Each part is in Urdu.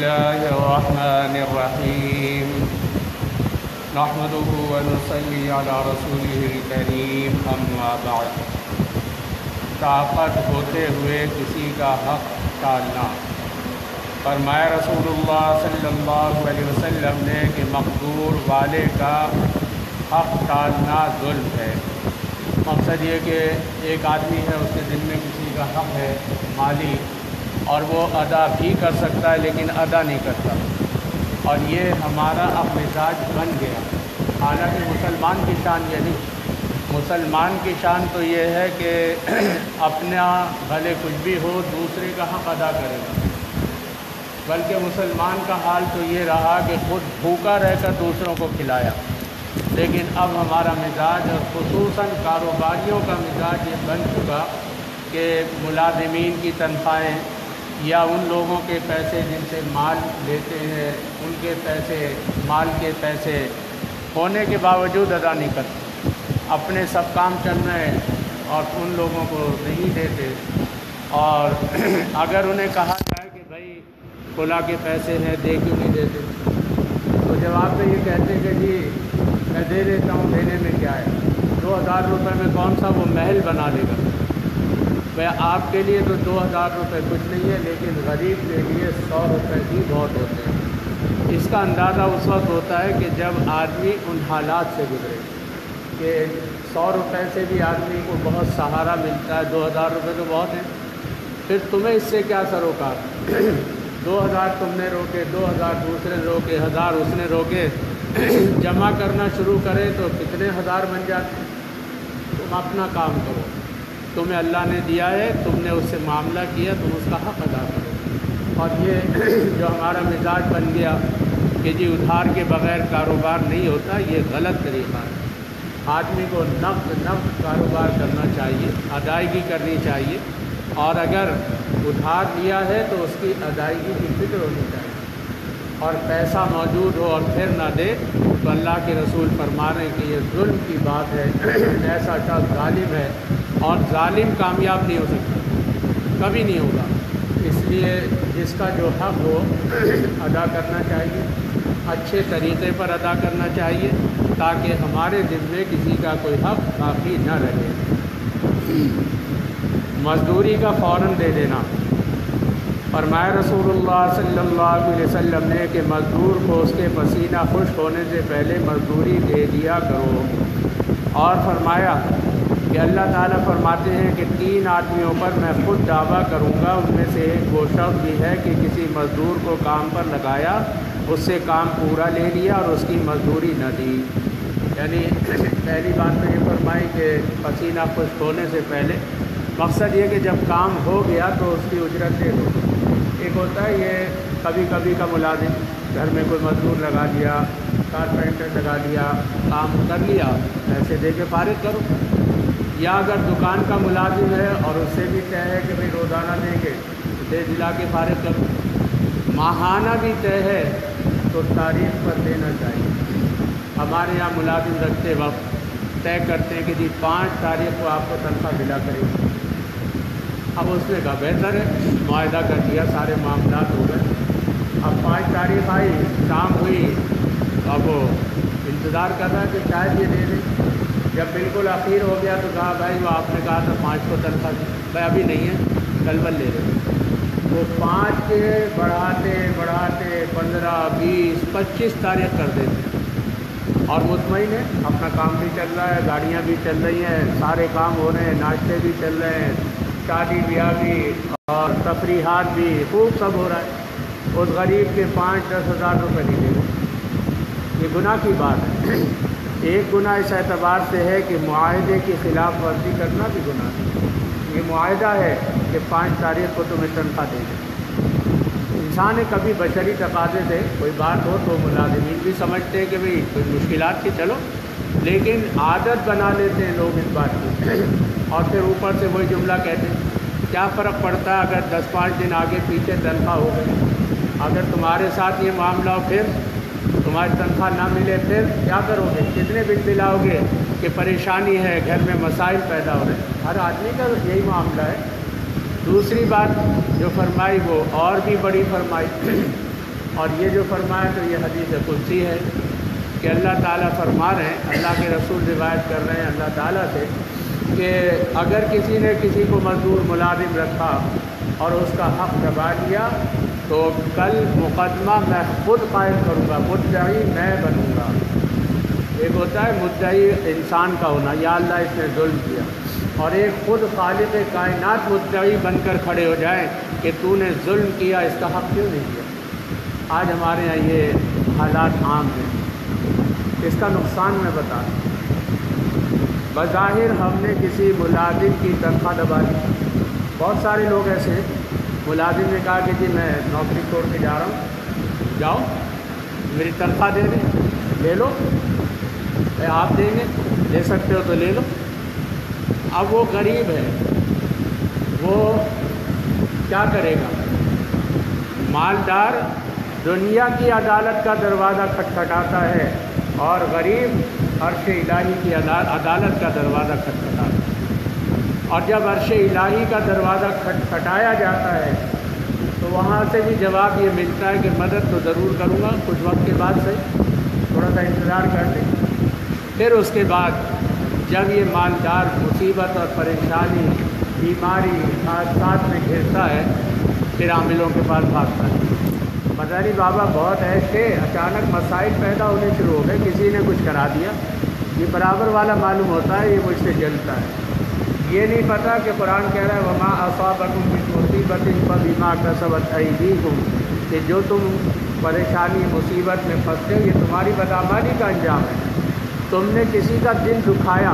الله الرحمن الرحيم نحمده ونصلي على رسوله الكريم اما بعد طاقت ہوتے ہوئے کسی کا حق ٹالنا۔ فرمایا رسول اللہ صلی اللہ علیہ وسلم نے کہ مقدور والے کا حق ٹالنا ظلم ہے۔ مقصد یہ کہ ایک آدمی ہے، اس کے دل میں کسی کا حق ہے مالی، اور وہ ادا بھی کر سکتا ہے لیکن ادا نہیں کرتا، اور یہ ہمارا اب مزاج بن گیا۔ حالانکہ مسلمان کی شان یہ نہیں، مسلمان کی شان تو یہ ہے کہ اپنا بھلے کچھ بھی ہو دوسرے کا حق ادا کرے گا، بلکہ مسلمان کا حال تو یہ رہا کہ خود بھوکا رہ کر دوسروں کو کھلایا۔ لیکن اب ہمارا مزاج، اور خصوصاً کاروباریوں کا مزاج یہ بن چکا کہ ملازمین کی تنخواہیں یا ان لوگوں کے پیسے جن سے مال لیتے ہیں، ان کے پیسے، مال کے پیسے ہونے کے باوجود ادا نہیں کرتے، اپنے سب کام چل رہے ہیں اور ان لوگوں کو نہیں دیتے۔ اور اگر انہیں کہا جائے کہ بھائی فلاں کے پیسے ہیں دے کیوں نہیں دیتے، تو جواب میں یہ کہتے کہ جی میں دے دیتا ہوں، دینے میں کیا ہے، 2000 روپے میں کون سا وہ محل بنا لے گا۔ بھائی آپ کے لیے تو 2000 روپے کچھ نہیں ہے، لیکن غریب کے لیے 100 روپے بھی بہت ہوتے ہیں۔ اس کا اندازہ اس وقت ہوتا ہے کہ جب آدمی ان حالات سے گزرے کہ 100 روپے سے بھی آدمی کو بہت سہارا ملتا ہے، 2000 روپے تو بہت ہیں۔ پھر تمہیں اس سے کیا سروکار، 2000 تم نے روکے، 2000 دوسرے روکے، 1000 اس نے روکے، جمع کرنا شروع کرے تو کتنے ہزار بن جاتے۔ تم اپنا کام کرو، تمہیں اللہ نے دیا ہے، تم نے اس سے معاملہ کیا، تم اس کا حق ادا کرو۔ اور یہ جو ہمارا مزاج بن گیا کہ جی ادھار کے بغیر کاروبار نہیں ہوتا، یہ غلط طریقہ ہے۔ آدمی کو نقد کاروبار کرنا چاہیے، ادائیگی کرنی چاہیے، اور اگر ادھار لیا ہے تو اس کی ادائیگی کی فکر ہونی چاہیے، اور پیسہ موجود ہو اور پھر نہ دے تو اللہ کے رسول فرما رہے ہیں کہ یہ ظلم کی بات ہے، ایسا شخص ظالم ہے، اور ظالم کامیاب نہیں ہو سکتا، کبھی نہیں ہوگا۔ اس لیے جس کا جو حق ہو ادا کرنا چاہیے، اچھے طریقے پر ادا کرنا چاہیے، تاکہ ہمارے دل میں کسی کا کوئی حق باقی نہ رہے۔ مزدوری کا فوراً دے دینا۔ فرمایا رسول اللہ صلی اللہ علیہ وسلم نے کہ مزدور کو اس کے پسینہ خشک ہونے سے پہلے مزدوری دے دیا کرو۔ اور فرمایا کہ اللہ تعالیٰ فرماتے ہیں کہ 3 آدمیوں پر میں خود دعویٰ کروں گا، ان میں سے ایک وہ شخص بھی ہے کہ کسی مزدور کو کام پر لگایا، اس سے کام پورا لے لیا اور اس کی مزدوری نہ دی۔ یعنی پہلی بات تو یہ فرمائی کہ پسینہ خشک ہونے سے پہلے، مقصد یہ کہ جب کام ہو گیا تو اس کی اجرت دے دو۔ ایک ہوتا ہے یہ کبھی کبھی کا ملازم، گھر میں کوئی مزدور لگا دیا، کارپینٹر لگا دیا، کام کر لیا، پیسے دے کے فارغ کرو۔ یا اگر دکان کا ملازم ہے اور اس سے بھی طے ہے کہ بھئی روزانہ دیں گے، دے دلا کے فارغ کرو۔ ماہانہ بھی طے ہے تو تاریخ پر دینا چاہیے۔ ہمارے یہاں ملازم رکھتے وقت طے کرتے ہیں کہ جی 5 تاریخ کو آپ کو تنخواہ ملا کرے گی۔ اب اس نے کہا بہتر ہے، معاہدہ کر دیا، سارے معاملات ہو گئے۔ اب 5 تاریخ آئی، شام ہوئی، اب وہ انتظار کر رہا ہے کہ شاید یہ دے دیں۔ جب بالکل آخر ہو گیا تو کہا بھائی وہ آپ نے کہا تھا 5 کو تنخواہ دی، بھائی ابھی نہیں ہے، کل بل لے لیں۔ وہ 5 کے بڑھاتے 15، 20، 25 تاریخ کر دیتے، اور مطمئن ہے اپنا کام بھی چل رہا ہے، گاڑیاں بھی چل رہی ہیں، سارے کام ہو رہے ہیں، ناشتے بھی چل رہے ہیں، شادی بیاہ بھی اور تفریحات بھی، خوب سب ہو رہا ہے۔ اس غریب کے 5-10 ہزار روپے نہیں دے گا، یہ گناہ کی بات ہے۔ ایک گناہ اس اعتبار سے ہے کہ معاہدے کی خلاف ورزی کرنا بھی گناہ ہے۔ یہ معاہدہ ہے کہ 5 تاریخ کو تمہیں تنخواہ دے دیں۔ انسان ہے، کبھی بشری تقاضے سے کوئی بات ہو تو ملازمین بھی سمجھتے ہیں کہ بھئی کوئی مشکلات کی، چلو، لیکن عادت بنا لیتے ہیں لوگ اس بات کی، اور پھر اوپر سے وہی جملہ کہتے ہیں۔ کیا فرق پڑتا ہے اگر 10-5 دن آگے پیچھے تنخواہ ہو گئی؟ اگر تمہارے ساتھ یہ معاملہ ہو، پھر تمہاری تنخواہ نہ ملے، پھر کیا کرو گے؟ کتنے بل دلاؤ گے کہ پریشانی ہے، گھر میں مسائل پیدا ہو رہے ہیں؟ ہر آدمی کا یہی معاملہ ہے۔ دوسری بات جو فرمائی وہ اور بھی بڑی فرمائی اور یہ جو فرمایا تو یہ حدیث قدسی ہے کہ اللہ تعالیٰ فرما رہے ہیں، اللہ کے رسول روایت کر رہے ہیں اللہ تعالیٰ سے کہ اگر کسی نے کسی کو مزدور ملازم رکھا اور اس کا حق دبا دیا تو کل مقدمہ میں خود قائم کروں گا، مدعی میں بنوں گا۔ ایک ہوتا ہے مدعی انسان کا ہونا، یا اللہ اس نے ظلم کیا، اور ایک خود خالق کائنات مدعی بن کر کھڑے ہو جائیں کہ تو نے ظلم کیا، اس کا حق کیوں نہیں کیا۔ آج ہمارے یہاں یہ حالات عام ہیں۔ اس کا نقصان میں بتا دوں، بظاہر ہم نے کسی ملازم کی تنخواہ دبا دی۔ بہت سارے لوگ ایسے ہیں، ملازم نے کہا کہ جی میں نوکری چھوڑ کے جا رہا ہوں، جاؤ میری تنخواہ دے دیں، لے لو، آپ دیں گے، لے سکتے ہو تو لے لو۔ اب وہ غریب ہے، وہ کیا کرے گا؟ مالدار دنیا کی عدالت کا دروازہ کھٹکھٹاتا ہے اور غریب عرش الہی کی عدالت کا دروازہ کھٹکھٹاتا ہے، اور جب عرش الہی کا دروازہ کھٹکھٹایا جاتا ہے تو وہاں سے بھی جواب یہ ملتا ہے کہ مدد تو ضرور کروں گا، کچھ وقت کے بعد سے تھوڑا سا انتظار کر لیں۔ پھر اس کے بعد جب یہ مالدار مصیبت اور پریشانی، بیماری، حادثات میں گھرتا ہے، پھر عاملوں کے پاس بھاگتا ہے، مداری بابا بہت ایسے اچانک مسائل پیدا ہونے شروع ہو گئے، کسی نے کچھ کرا دیا، یہ برابر والا معلوم ہوتا ہے یہ مجھ سے جلتا ہے۔ یہ نہیں پتہ کہ قرآن کہہ رہا ہے وما اصابکم من مصیبت فبما کسبت ایدیکم، کہ جو تم پریشانی مصیبت میں پھنستے ہو یہ تمہاری بدعمالی کا انجام ہے۔ تم نے کسی کا دل دکھایا،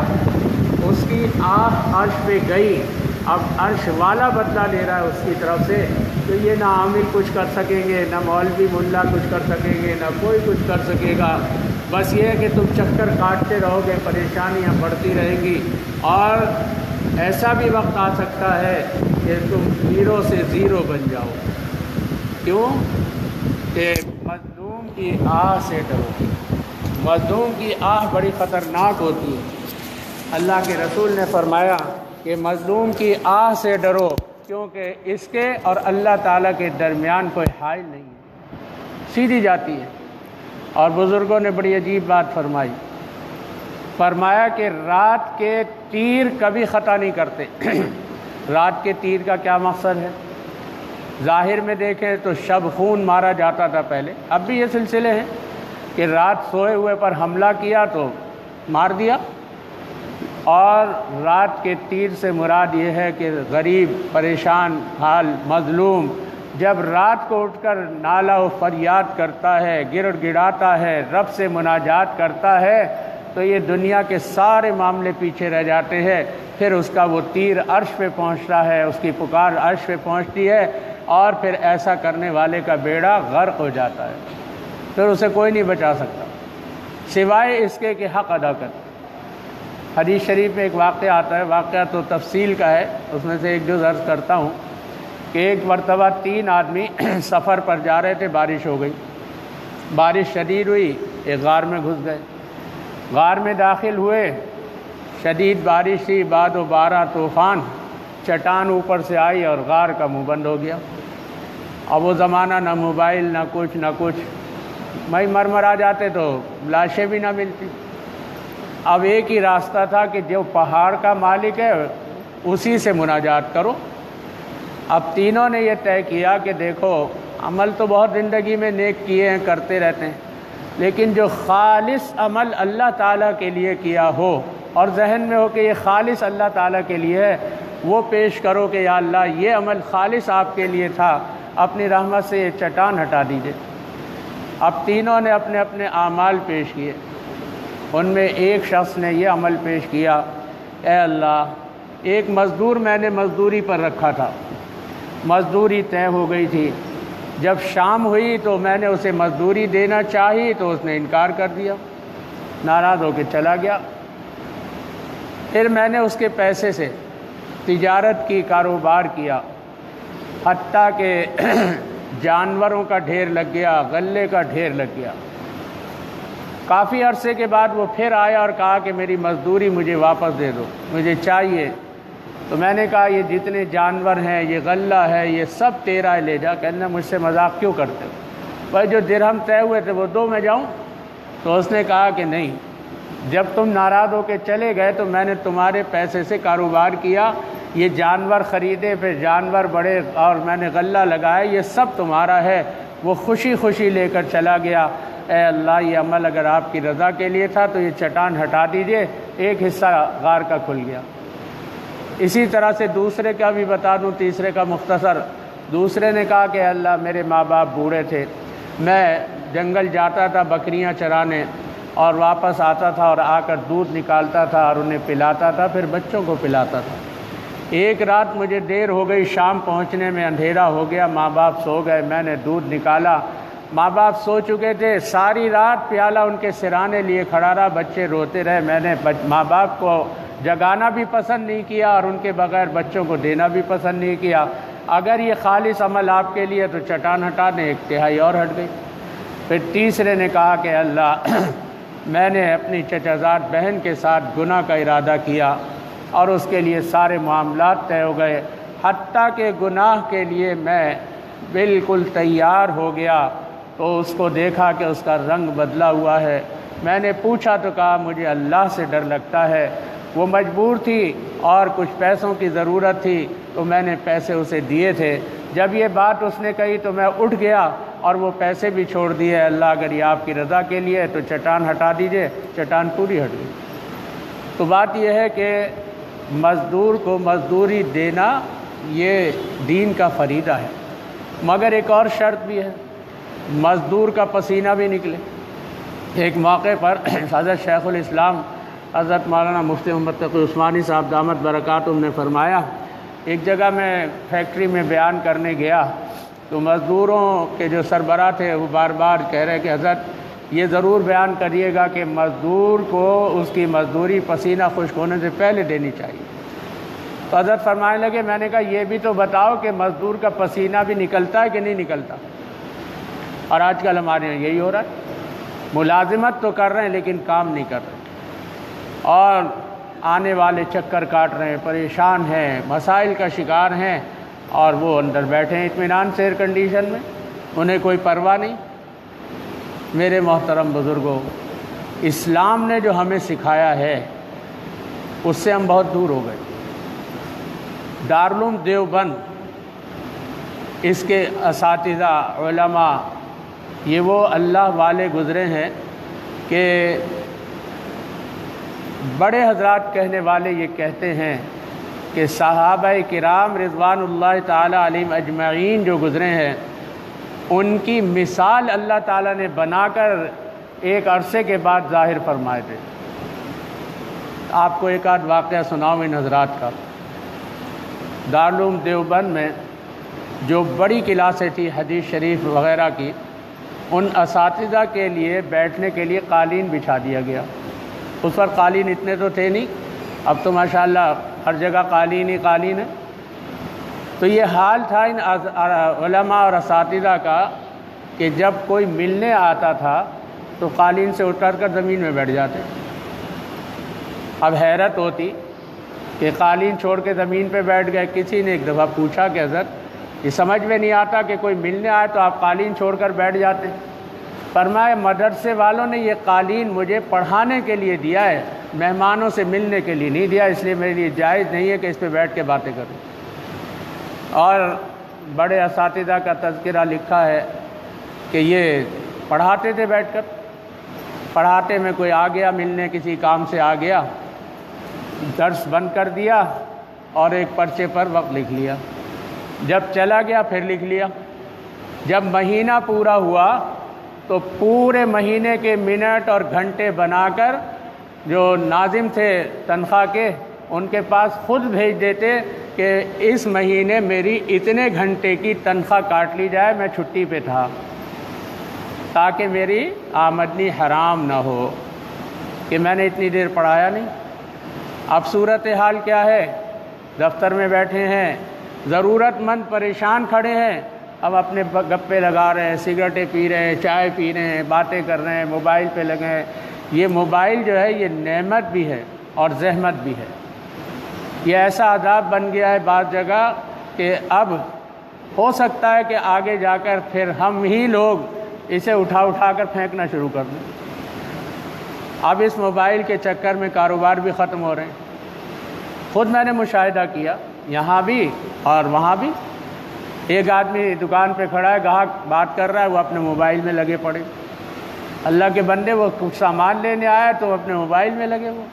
اس کی آہ عرش پہ گئی، اب عرش والا بدلہ لے رہا ہے اس کی طرف سے، تو یہ نہ عامل کچھ کر سکیں گے، نہ مولوی ملا کچھ کر سکیں گے، نہ کوئی کچھ کر سکے گا۔ بس یہ ہے کہ تم چکر کاٹتے رہو گے، پریشانیاں بڑھتی رہیں گی، اور ایسا بھی وقت آ سکتا ہے کہ تم ہیرو سے زیرو بن جاؤ۔ کیوں؟ کہ مظلوم کی آہ سے ڈرو، مظلوم کی آہ بڑی خطرناک ہوتی ہے۔ اللہ کے رسول نے فرمایا کہ مظلوم کی آہ سے ڈرو، کیونکہ اس کے اور اللہ تعالیٰ کے درمیان کوئی حائل نہیں ہے، سیدھی جاتی ہے۔ اور بزرگوں نے بڑی عجیب بات فرمائی، فرمایا کہ رات کے تیر کبھی خطا نہیں کرتے۔ رات کے تیر کا کیا مقصد ہے؟ ظاہر میں دیکھیں تو شب خون مارا جاتا تھا پہلے، اب بھی یہ سلسلے ہیں کہ رات سوئے ہوئے پر حملہ کیا تو مار دیا، اور رات کے تیر سے مراد یہ ہے کہ غریب، پریشان حال، مظلوم جب رات کو اٹھ کر نالہ و فریاد کرتا ہے، گڑ گڑاتا ہے، رب سے مناجات کرتا ہے، تو یہ دنیا کے سارے معاملے پیچھے رہ جاتے ہیں، پھر اس کا وہ تیر عرش پہ پہنچتا ہے، اس کی پکار عرش پہ پہنچتی ہے، اور پھر ایسا کرنے والے کا بیڑا غرق ہو جاتا ہے، پھر اسے کوئی نہیں بچا سکتا سوائے اس کے کہ حق ادا کر۔ حدیث شریف میں ایک واقعہ آتا ہے، واقعہ تو تفصیل کا ہے، اس میں سے ایک جز عرض کرتا ہوں کہ ایک مرتبہ 3 آدمی سفر پر جا رہے تھے، بارش ہو گئی، بارش شدید ہوئی، ایک غار میں گھس گئے، غار میں داخل ہوئے، شدید بارش تھی، باد و بارہ طوفان، چٹان اوپر سے آئی اور غار کا منہ بند ہو گیا۔ اب وہ زمانہ نہ موبائل نہ کچھ، مر آ جاتے تو لاشیں بھی نہ ملتی۔ اب ایک ہی راستہ تھا کہ جو پہاڑ کا مالک ہے اسی سے مناجات کرو۔ اب تینوں نے یہ طے کیا کہ دیکھو عمل تو بہت زندگی میں نیک کیے ہیں، کرتے رہتے ہیں، لیکن جو خالص عمل اللہ تعالیٰ کے لیے کیا ہو اور ذہن میں ہو کہ یہ خالص اللہ تعالیٰ کے لیے ہے، وہ پیش کرو کہ یا اللہ یہ عمل خالص آپ کے لیے تھا، اپنی رحمت سے یہ چٹان ہٹا دیجئے۔ اب تینوں نے اپنے اپنے اعمال پیش کیے، ان میں ایک شخص نے یہ عمل پیش کیا، اے اللہ ایک مزدور میں نے مزدوری پر رکھا تھا، مزدوری طے ہو گئی تھی، جب شام ہوئی تو میں نے اسے مزدوری دینا چاہی تو اس نے انکار کر دیا، ناراض ہو کے چلا گیا۔ پھر میں نے اس کے پیسے سے تجارت کی، کاروبار کیا، حتیٰ کہ جانوروں کا ڈھیر لگ گیا، غلے کا ڈھیر لگ گیا۔ کافی عرصے کے بعد وہ پھر آیا اور کہا کہ میری مزدوری مجھے واپس دے دو، مجھے چاہیے۔ تو میں نے کہا یہ جتنے جانور ہیں، یہ غلہ ہے، یہ سب تیرا ہے، لے جا۔ کہنا مجھ سے مذاق کیوں کرتے ہو؟ بھائی جو درہم طے ہوئے تھے وہ دو میں جاؤں؟ تو اس نے کہا کہ نہیں، جب تم ناراض ہو کے چلے گئے تو میں نے تمہارے پیسے سے کاروبار کیا، یہ جانور خریدے، پھر جانور بڑے، اور میں نے غلہ لگایا، یہ سب تمہارا ہے۔ وہ خوشی خوشی لے کر چلا گیا۔ اے اللہ، یہ عمل اگر آپ کی رضا کے لیے تھا تو یہ چٹان ہٹا دیجئے۔ ایک حصہ غار کا کھل گیا۔ اسی طرح سے دوسرے کا بھی بتا دوں، تیسرے کا مختصر۔ دوسرے نے کہا کہ اللہ، میرے ماں باپ بوڑھے تھے، میں جنگل جاتا تھا بکریاں چرانے اور واپس آتا تھا اور آ کر دودھ نکالتا تھا اور انہیں پلاتا تھا، پھر بچوں کو پلاتا تھا۔ ایک رات مجھے دیر ہو گئی، شام پہنچنے میں اندھیرا ہو گیا، ماں باپ سو گئے، میں نے دودھ نکالا، ماں باپ سو چکے تھے، ساری رات پیالہ ان کے سرانے لیے کھڑا رہا، بچے روتے رہے، میں نے ماں باپ کو جگانا بھی پسند نہیں کیا اور ان کے بغیر بچوں کو دینا بھی پسند نہیں کیا۔ اگر یہ خالص عمل آپ کے لیے تو چٹان ہٹا دیں۔ ایک تہائی اور ہٹ گئی۔ پھر تیسرے نے کہا کہ اللہ، میں نے اپنی چچا زاد بہن کے ساتھ گناہ کا ارادہ کیا اور اس کے لیے سارے معاملات طے ہو گئے، حتیٰ کہ گناہ کے لیے میں بالکل تیار ہو گیا تو اس کو دیکھا کہ اس کا رنگ بدلا ہوا ہے۔ میں نے پوچھا تو کہا مجھے اللہ سے ڈر لگتا ہے۔ وہ مجبور تھی اور کچھ پیسوں کی ضرورت تھی تو میں نے پیسے اسے دیے تھے۔ جب یہ بات اس نے کہی تو میں اٹھ گیا اور وہ پیسے بھی چھوڑ دیے۔ اللہ، اگر یہ آپ کی رضا کے لیے ہے تو چٹان ہٹا دیجئے۔ چٹان پوری ہٹ گئی۔ تو بات یہ ہے کہ مزدور کو مزدوری دینا یہ دین کا فریضہ ہے، مگر ایک اور شرط بھی ہے، مزدور کا پسینہ بھی نکلے۔ ایک موقع پر حضرت شیخ الاسلام حضرت مولانا مفتی محمد تقی عثمانی صاحب دامت برکاتہم نے فرمایا، ایک جگہ میں فیکٹری میں بیان کرنے گیا تو مزدوروں کے جو سربراہ تھے وہ بار بار کہہ رہے کہ حضرت یہ ضرور بیان کریے گا کہ مزدور کو اس کی مزدوری پسینہ خشک ہونے سے پہلے دینی چاہیے۔ تو حضرت فرمانے لگے، میں نے کہا یہ بھی تو بتاؤ کہ مزدور کا پسینہ بھی نکلتا ہے کہ نہیں نکلتا؟ اور آج کل ہمارے یہاں یہی ہو رہا ہے، ملازمت تو کر رہے ہیں لیکن کام نہیں کر رہے، اور آنے والے چکر کاٹ رہے ہیں، پریشان ہیں، مسائل کا شکار ہیں، اور وہ اندر بیٹھے ہیں اطمینان سے ایئر کنڈیشن میں، انہیں کوئی پرواہ نہیں۔ میرے محترم بزرگوں، اسلام نے جو ہمیں سکھایا ہے اس سے ہم بہت دور ہو گئے۔ دارالعلوم دیوبند، اس کے اساتذہ علماء، یہ وہ اللہ والے گزرے ہیں کہ بڑے حضرات کہنے والے یہ کہتے ہیں کہ صحابہ کرام رضوان اللہ تعالی علیہم اجمعین جو گزرے ہیں، ان کی مثال اللہ تعالیٰ نے بنا کر ایک عرصے کے بعد ظاہر فرمائے تھے۔ آپ کو ایک آدھ واقعہ سناؤں ان حضرات کا۔ دارالعلوم دیوبند میں جو بڑی کلاسیں تھی حدیث شریف وغیرہ کی، ان اساتذہ کے لیے بیٹھنے کے لیے قالین بچھا دیا گیا۔ اس پر قالین اتنے تو تھے نہیں، اب تو ماشاءاللہ ہر جگہ قالین ہی قالین ہے۔ تو یہ حال تھا ان علماء اور اساتذہ کا کہ جب کوئی ملنے آتا تھا تو قالین سے اتر کر زمین میں بیٹھ جاتے۔ اب حیرت ہوتی کہ قالین چھوڑ کے زمین پہ بیٹھ گئے۔ کسی نے ایک دفعہ پوچھا کہ حضرت یہ سمجھ میں نہیں آتا کہ کوئی ملنے آئے تو آپ قالین چھوڑ کر بیٹھ جاتے۔ فرمایا مدرسے والوں نے یہ قالین مجھے پڑھانے کے لیے دیا ہے، مہمانوں سے ملنے کے لیے نہیں دیا، اس لیے میرے لیے جائز نہیں ہے کہ اس پہ بیٹھ کے باتیں کروں۔ اور بڑے اساتذہ کا تذکرہ لکھا ہے کہ یہ پڑھاتے تھے بیٹھ کر، پڑھاتے میں کوئی آ گیا ملنے، کسی کام سے آ گیا، درس بند کر دیا اور ایک پرچے پر وقت لکھ لیا، جب چلا گیا پھر لکھ لیا۔ جب مہینہ پورا ہوا تو پورے مہینے کے منٹ اور گھنٹے بنا کر جو ناظم تھے تنخواہ کے، ان کے پاس خود بھیج دیتے کہ اس مہینے میری اتنے گھنٹے کی تنخواہ کاٹ لی جائے، میں چھٹی پہ تھا، تاکہ میری آمدنی حرام نہ ہو کہ میں نے اتنی دیر پڑھایا نہیں۔ اب صورتحال کیا ہے؟ دفتر میں بیٹھے ہیں، ضرورت مند پریشان کھڑے ہیں، اب اپنے گپے لگا رہے ہیں، سگریٹیں پی رہے ہیں، چائے پی رہے ہیں، باتیں کر رہے ہیں، موبائل پہ لگے ہیں۔ یہ موبائل جو ہے یہ نعمت بھی ہے اور زحمت بھی ہے۔ یہ ایسا عذاب بن گیا ہے بعض جگہ کہ اب ہو سکتا ہے کہ آگے جا کر پھر ہم ہی لوگ اسے اٹھا اٹھا کر پھینکنا شروع کر دیں۔ اب اس موبائل کے چکر میں کاروبار بھی ختم ہو رہے ہیں۔ خود میں نے مشاہدہ کیا یہاں بھی اور وہاں بھی۔ ایک آدمی دکان پہ کھڑا ہے، گاہک بات کر رہا ہے، وہ اپنے موبائل میں لگے پڑے۔ اللہ کے بندے، وہ کچھ سامان لینے آیا تو اپنے موبائل میں لگے وہ۔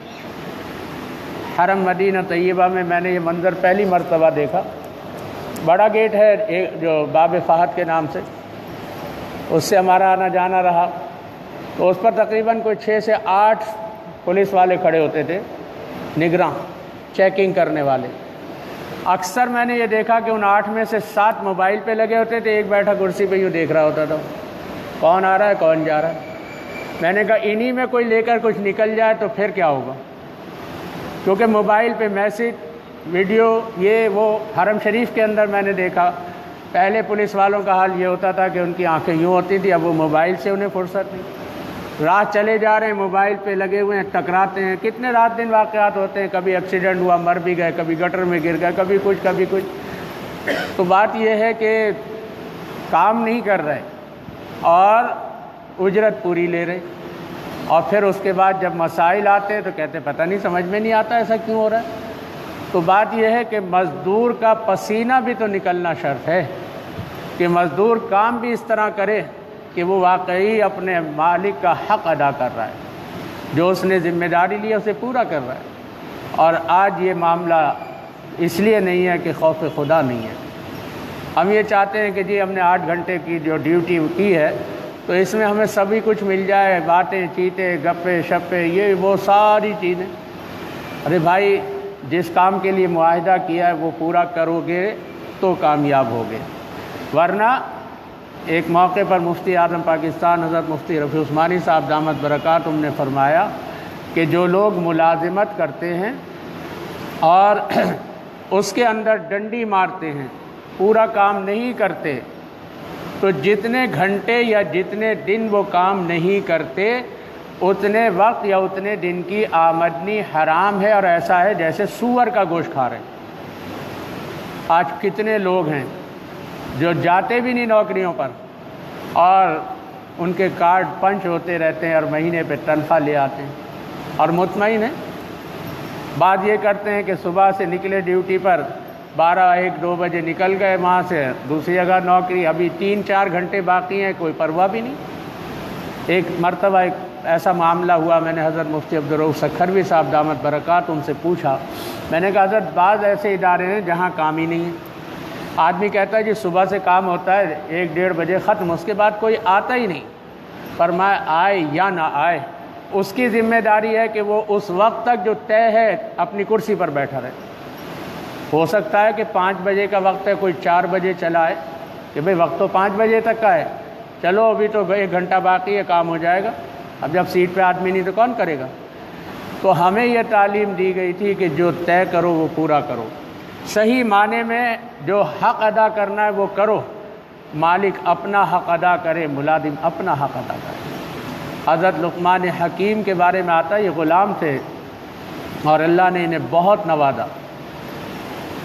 حرم مدینہ طیبہ میں نے یہ منظر پہلی مرتبہ دیکھا۔ بڑا گیٹ ہے ایک جو باب فہد کے نام سے، اس سے ہمارا آنا جانا رہا، تو اس پر تقریباً کوئی 6 سے 8 پولیس والے کھڑے ہوتے تھے، نگراں چیکنگ کرنے والے۔ اکثر میں نے یہ دیکھا کہ ان 8 میں سے 7 موبائل پہ لگے ہوتے تھے، ایک بیٹھا کرسی پہ یوں دیکھ رہا ہوتا تھا کون آ رہا ہے کون جا رہا ہے۔ میں نے کہا انہی میں کوئی لے کر کچھ نکل جائے تو پھر کیا ہوگا، کیونکہ موبائل پہ میسج، ویڈیو، یہ وہ۔ حرم شریف کے اندر میں نے دیکھا پہلے پولیس والوں کا حال یہ ہوتا تھا کہ ان کی آنکھیں یوں ہوتی تھی، اب وہ موبائل سے انہیں فرصت نہیں۔ راہ چلے جا رہے ہیں، موبائل پہ لگے ہوئے ہیں، ٹکراتے ہیں۔ کتنے رات دن واقعات ہوتے ہیں، کبھی ایکسیڈنٹ ہوا مر بھی گئے، کبھی گٹر میں گر گئے، کبھی کچھ کبھی کچھ۔ تو بات یہ ہے کہ کام نہیں کر رہے اور اجرت پوری لے رہے، اور پھر اس کے بعد جب مسائل آتے ہیں تو کہتے پتہ نہیں، سمجھ میں نہیں آتا ایسا کیوں ہو رہا ہے۔ تو بات یہ ہے کہ مزدور کا پسینہ بھی تو نکلنا شرط ہے، کہ مزدور کام بھی اس طرح کرے کہ وہ واقعی اپنے مالک کا حق ادا کر رہا ہے، جو اس نے ذمہ داری لی اسے پورا کر رہا ہے۔ اور آج یہ معاملہ اس لیے نہیں ہے کہ خوف خدا نہیں ہے۔ ہم یہ چاہتے ہیں کہ جی ہم نے 8 گھنٹے کی جو ڈیوٹی کی ہے تو اس میں ہمیں سبھی کچھ مل جائے، باتیں چیتیں گپے شپے یہ وہ ساری چیزیں۔ ارے بھائی، جس کام کے لیے معاہدہ کیا ہے وہ پورا کرو گے تو کامیاب ہوگے، ورنہ ایک موقع پر مفتی اعظم پاکستان حضرت مفتی رفیع عثمانی صاحب دامت برکاتہم نے فرمایا کہ جو لوگ ملازمت کرتے ہیں اور اس کے اندر ڈنڈی مارتے ہیں، پورا کام نہیں کرتے، تو جتنے گھنٹے یا جتنے دن وہ کام نہیں کرتے اتنے وقت یا اتنے دن کی آمدنی حرام ہے، اور ایسا ہے جیسے سور کا گوشت کھا رہے ہیں۔ آج کتنے لوگ ہیں جو جاتے بھی نہیں نوکریوں پر اور ان کے کارڈ پنچ ہوتے رہتے ہیں اور مہینے پہ تنخواہ لے آتے ہیں اور مطمئن ہیں۔ بات یہ کرتے ہیں کہ صبح سے نکلے ڈیوٹی پر، 12 1 2 بجے نکل گئے وہاں سے دوسری جگہ نوکری، ابھی 3 4 گھنٹے باقی ہیں، کوئی پرواہ بھی نہیں۔ ایک مرتبہ ایک ایسا معاملہ ہوا، میں نے حضرت مفتی عبدالرؤف سکھروی صاحب دامت برکات ان سے پوچھا، میں نے کہا حضرت بعض ایسے ادارے ہیں جہاں کام ہی نہیں ہے۔ آدمی کہتا ہے جی صبح سے کام ہوتا ہے 1 1:30 بجے ختم، اس کے بعد کوئی آتا ہی نہیں۔ فرمایا آئے یا نہ آئے، اس کی ذمہ داری ہے کہ وہ اس وقت تک جو طے ہے اپنی کرسی پر بیٹھا رہے۔ ہو سکتا ہے کہ 5 بجے کا وقت ہے، کوئی 4 بجے چلا آئے کہ بھئی وقت تو 5 بجے تک کا ہے، چلو ابھی تو 1 گھنٹہ باقی ہے، کام ہو جائے گا۔ اب جب سیٹ پہ آدمی نہیں تو کون کرے گا؟ تو ہمیں یہ تعلیم دی گئی تھی کہ جو طے کرو وہ پورا کرو، صحیح معنی میں جو حق ادا کرنا ہے وہ کرو، مالک اپنا حق ادا کرے، ملازم اپنا حق ادا کرے۔ حضرت لقمان حکیم کے بارے میں آتا ہے، یہ غلام تھے اور اللہ نے انہیں بہت نوازا۔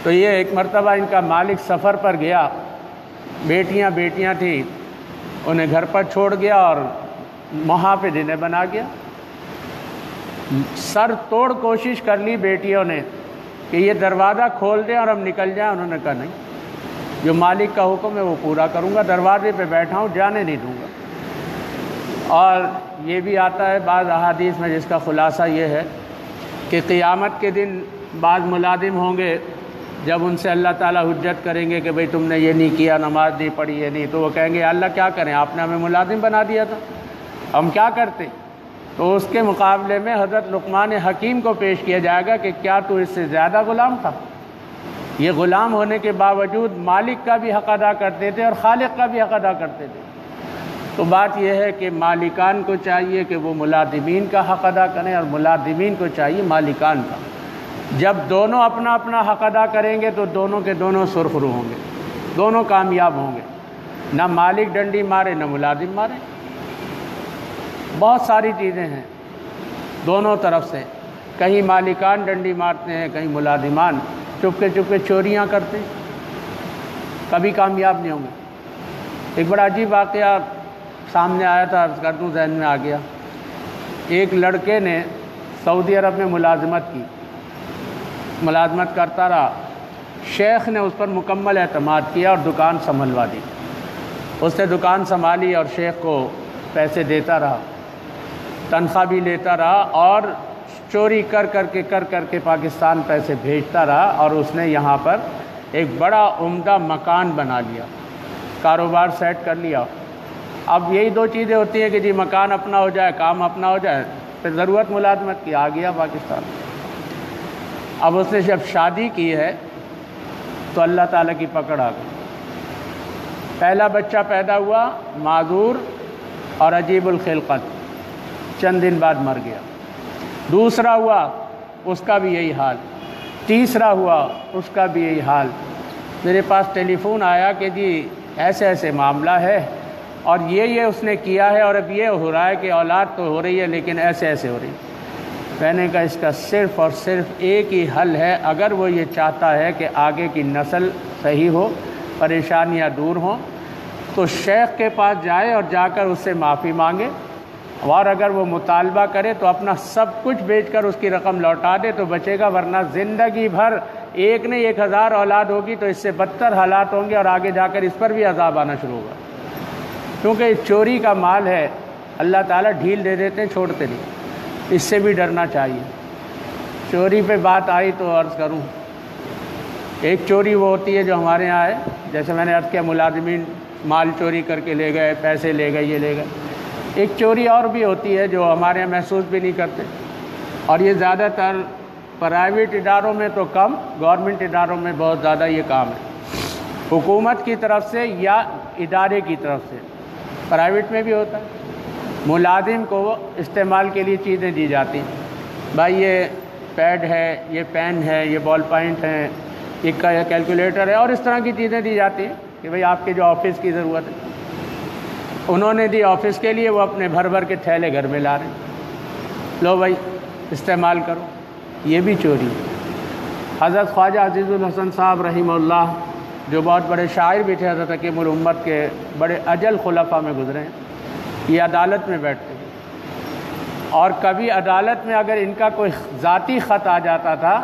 تو یہ ایک مرتبہ ان کا مالک سفر پر گیا، بیٹیاں تھیں، انہیں گھر پر چھوڑ گیا اور وہاں پہ دنیں بنا گیا۔ سر توڑ کوشش کر لی بیٹیوں نے کہ یہ دروازہ کھول دیں اور ہم نکل جائیں، انہوں نے کہا نہیں، جو مالک کا حکم ہے وہ پورا کروں گا، دروازے پہ بیٹھا ہوں، جانے نہیں دوں گا۔ اور یہ بھی آتا ہے بعض احادیث میں جس کا خلاصہ یہ ہے کہ قیامت کے دن بعض ملازم ہوں گے، جب ان سے اللہ تعالیٰ حجت کریں گے کہ بھئی تم نے یہ نہیں کیا، نماز نہیں پڑھی، یہ نہیں، تو وہ کہیں گے اللہ کیا کریں، آپ نے ہمیں ملازم بنا دیا تھا، ہم کیا کرتے؟ تو اس کے مقابلے میں حضرت لقمان حکیم کو پیش کیا جائے گا کہ کیا تو اس سے زیادہ غلام تھا؟ یہ غلام ہونے کے باوجود مالک کا بھی حق ادا کرتے تھے اور خالق کا بھی حق ادا کرتے تھے۔ تو بات یہ ہے کہ مالکان کو چاہیے کہ وہ ملازمین کا حق ادا کریں اور ملازمین کو چاہیے مالکان کا۔ جب دونوں اپنا اپنا حق ادا کریں گے تو دونوں کے دونوں سرخرو ہوں گے، دونوں کامیاب ہوں گے، نہ مالک ڈنڈی مارے نہ ملازم مارے۔ بہت ساری چیزیں ہیں دونوں طرف سے، کہیں مالکان ڈنڈی مارتے ہیں، کہیں ملازمان چپکے چپکے چوریاں کرتے ہیں، کبھی کامیاب نہیں ہوں گے۔ ایک بڑا عجیب واقعہ سامنے آیا تھا، عرض کر دوں ذہن میں آ گیا۔ ایک لڑکے نے سعودی عرب میں ملازمت کرتا رہا، شیخ نے اس پر مکمل اعتماد کیا اور دکان سنبھلوا دی۔ اس نے دکان سنبھالی اور شیخ کو پیسے دیتا رہا، تنخواہ بھی لیتا رہا، اور چوری کر کے پاکستان پیسے بھیجتا رہا، اور اس نے یہاں پر ایک بڑا عمدہ مکان بنا لیا، کاروبار سیٹ کر لیا۔ اب یہی دو چیزیں ہوتی ہیں کہ جی مکان اپنا ہو جائے، کام اپنا ہو جائے، پھر ضرورت ملازمت کی، آ گیا پاکستان۔ اب اس نے جب شادی کی ہے تو اللہ تعالیٰ کی پکڑ آ گئی۔ پہلا بچہ پیدا ہوا، معذور اور عجیب الخلقت، چند دن بعد مر گیا۔ دوسرا ہوا، اس کا بھی یہی حال۔ تیسرا ہوا، اس کا بھی یہی حال۔ میرے پاس ٹیلی فون آیا کہ جی ایسے ایسے معاملہ ہے، اور یہ اس نے کیا ہے، اور اب یہ ہو رہا ہے کہ اولاد تو ہو رہی ہے لیکن ایسے ایسے ہو رہی ہے۔ میں نے کہا اس کا صرف اور صرف ایک ہی حل ہے، اگر وہ یہ چاہتا ہے کہ آگے کی نسل صحیح ہو، پریشانیاں دور ہوں، تو شیخ کے پاس جائے اور جا کر اس سے معافی مانگے، اور اگر وہ مطالبہ کرے تو اپنا سب کچھ بیچ کر اس کی رقم لوٹا دے تو بچے گا، ورنہ زندگی بھر ایک نہیں 1000 اولاد ہوگی تو اس سے بدتر حالات ہوں گے، اور آگے جا کر اس پر بھی عذاب آنا شروع ہوگا، کیونکہ چوری کا مال ہے، اللہ تعالیٰ ڈھیل دے دیتے ہیں، چھوڑتے نہیں۔ اس سے بھی ڈرنا چاہیے۔ چوری پہ بات آئی تو عرض کروں، ایک چوری وہ ہوتی ہے جو ہمارے یہاں ہے، جیسے میں نے عرض کیا ملازمین مال چوری کر کے لے گئے، پیسے لے گئے، یہ لے گئے۔ ایک چوری اور بھی ہوتی ہے جو ہمارے یہاں محسوس بھی نہیں کرتے، اور یہ زیادہ تر پرائیویٹ اداروں میں تو کم، گورنمنٹ اداروں میں بہت زیادہ یہ کام ہے، حکومت کی طرف سے یا ادارے کی طرف سے۔ پرائیویٹ میں بھی ہوتا ہے، ملازم کو استعمال کے لیے چیزیں دی جاتی ہیں، بھائی یہ پیڈ ہے، یہ پین ہے، یہ بال پوائنٹ ہے، یہ کیلکولیٹر ہے، اور اس طرح کی چیزیں دی جاتی ہیں کہ بھائی آپ کے جو آفس کی ضرورت ہے، انہوں نے دی آفس کے لیے، وہ اپنے بھر کے تھیلے گھر میں لا رہے ہیں، لو بھائی استعمال کرو۔ یہ بھی چوری ہے۔ حضرت خواجہ عزیز الحسن صاحب رحمہ اللہ، جو بہت بڑے شاعر بھی تھے، حضرت حکیم الامت کے بڑے اجل خلفاء میں گزرے ہیں، یہ عدالت میں بیٹھتے ہیں، اور کبھی عدالت میں اگر ان کا کوئی ذاتی خط آ جاتا تھا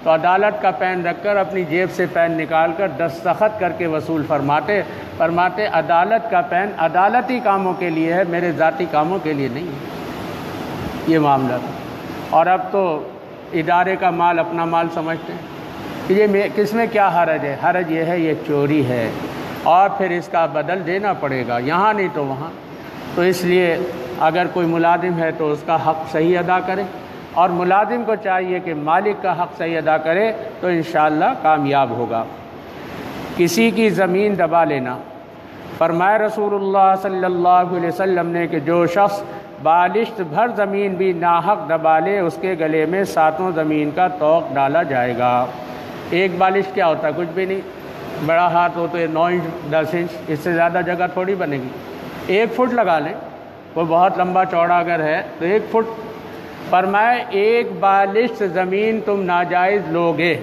تو عدالت کا پین رکھ کر اپنی جیب سے پین نکال کر دستخط کر کے وصول فرماتے عدالت کا پین عدالتی کاموں کے لیے ہے، میرے ذاتی کاموں کے لیے نہیں ہے۔ یہ معاملہ تھا، اور اب تو ادارے کا مال اپنا مال سمجھتے ہیں۔ یہ کس میں کیا حرج ہے؟ حرج یہ ہے یہ چوری ہے، اور پھر اس کا بدل دینا پڑے گا، یہاں نہیں تو وہاں۔ تو اس لیے اگر کوئی ملازم ہے تو اس کا حق صحیح ادا کرے، اور ملازم کو چاہیے کہ مالک کا حق صحیح ادا کرے تو انشاءاللہ کامیاب ہوگا۔ کسی کی زمین دبا لینا، فرمایا رسول اللہ صلی اللہ علیہ وسلم نے کہ جو شخص بالشت بھر زمین بھی ناحق دبا لے، اس کے گلے میں 7 زمین کا طوق ڈالا جائے گا۔ ایک بالشت کیا ہوتا ہے؟ کچھ بھی نہیں، بڑا ہاتھ ہو تو 9 انچ 10 انچ، اس سے زیادہ جگہ تھوڑی بنے گی۔ 1 فٹ لگا لیں، وہ بہت لمبا چوڑا اگر ہے تو 1 فٹ۔ فرمائے ایک بالشت زمین تم ناجائز لوگے،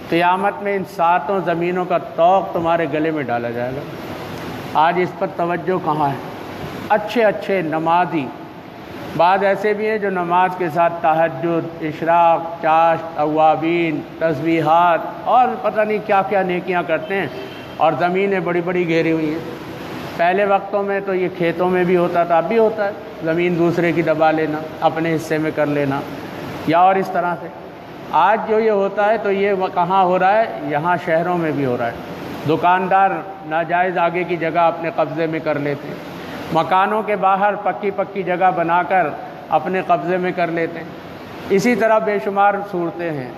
قیامت میں ان 7 زمینوں کا طوق تمہارے گلے میں ڈالا جائے گا۔ آج اس پر توجہ کہاں ہے؟ اچھے نمازی، بعض ایسے بھی ہیں جو نماز کے ساتھ تہجد، اشراق، چاشت، اوابین، تسبیحات اور پتہ نہیں کیا کیا نیکیاں کرتے ہیں، اور زمینیں بڑی بڑی گھیری ہوئی ہیں۔ پہلے وقتوں میں تو یہ کھیتوں میں بھی ہوتا تھا، اب بھی ہوتا ہے، زمین دوسرے کی دبا لینا، اپنے حصے میں کر لینا، یا اور اس طرح سے۔ آج جو یہ ہوتا ہے تو یہ کہاں ہو رہا ہے؟ یہاں شہروں میں بھی ہو رہا ہے۔ دکاندار ناجائز آگے کی جگہ اپنے قبضے میں کر لیتے ہیں، مکانوں کے باہر پکی جگہ بنا کر اپنے قبضے میں کر لیتے ہیں۔ اسی طرح بے شمار صورتیں ہیں۔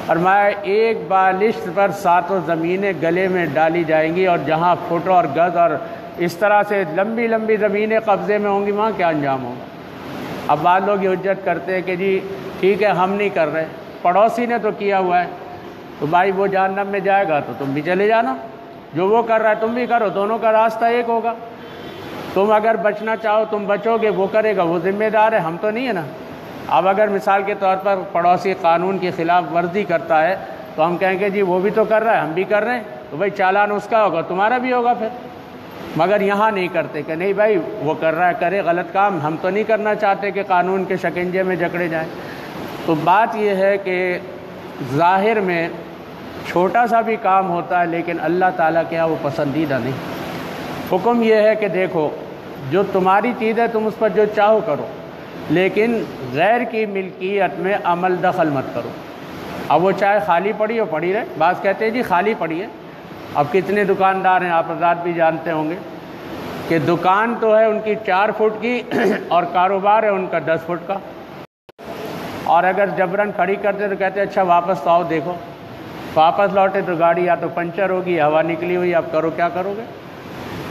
فرمایا ایک بالشت پر 7 زمینیں گلے میں ڈالی جائیں گی، اور جہاں فٹ اور گز اور اس طرح سے لمبی لمبی زمینیں قبضے میں ہوں گی، وہاں کیا انجام ہوگا؟ اب بعض لوگ یہ حجت کرتے ہیں کہ جی ٹھیک ہے ہم نہیں کر رہے، پڑوسی نے تو کیا ہوا ہے، تو بھائی وہ جہنم میں جائے گا تو تم بھی چلے جانا، جو وہ کر رہا ہے تم بھی کرو، دونوں کا راستہ ایک ہوگا۔ تم اگر بچنا چاہو تم بچو گے، وہ کرے گا وہ ذمہ دار ہے، ہم تو نہیں ہے نا۔ اب اگر مثال کے طور پر پڑوسی قانون کی خلاف ورزی کرتا ہے تو ہم کہیں گے جی وہ بھی تو کر رہا ہے ہم بھی کر رہے ہیں، تو بھائی چالان اس کا ہوگا تمہارا بھی ہوگا پھر۔ مگر یہاں نہیں کرتے کہ نہیں بھائی وہ کر رہا ہے کرے غلط کام، ہم تو نہیں کرنا چاہتے کہ قانون کے شکنجے میں جکڑے جائیں۔ تو بات یہ ہے کہ ظاہر میں چھوٹا سا بھی کام ہوتا ہے لیکن اللہ تعالیٰ کے یہاں وہ پسندیدہ نہیں۔ حکم یہ ہے کہ دیکھو جو تمہاری چیز ہے تم اس پر جو چاہو کرو، لیکن غیر کی ملکیت میں عمل دخل مت کرو۔ اب وہ چاہے خالی پڑی ہو پڑی رہے، بعض کہتے ہیں جی خالی پڑی ہے۔ اب کتنے دکاندار ہیں، آپ آزاد بھی جانتے ہوں گے کہ دکان تو ہے ان کی 4 فٹ کی اور کاروبار ہے ان کا 10 فٹ کا، اور اگر جبراً کھڑی کرتے تو کہتے اچھا واپس تو آؤ دیکھو، واپس لوٹے تو گاڑی یا تو پنچر ہوگی، ہوا نکلی ہوئی، اب کرو کیا کرو گے۔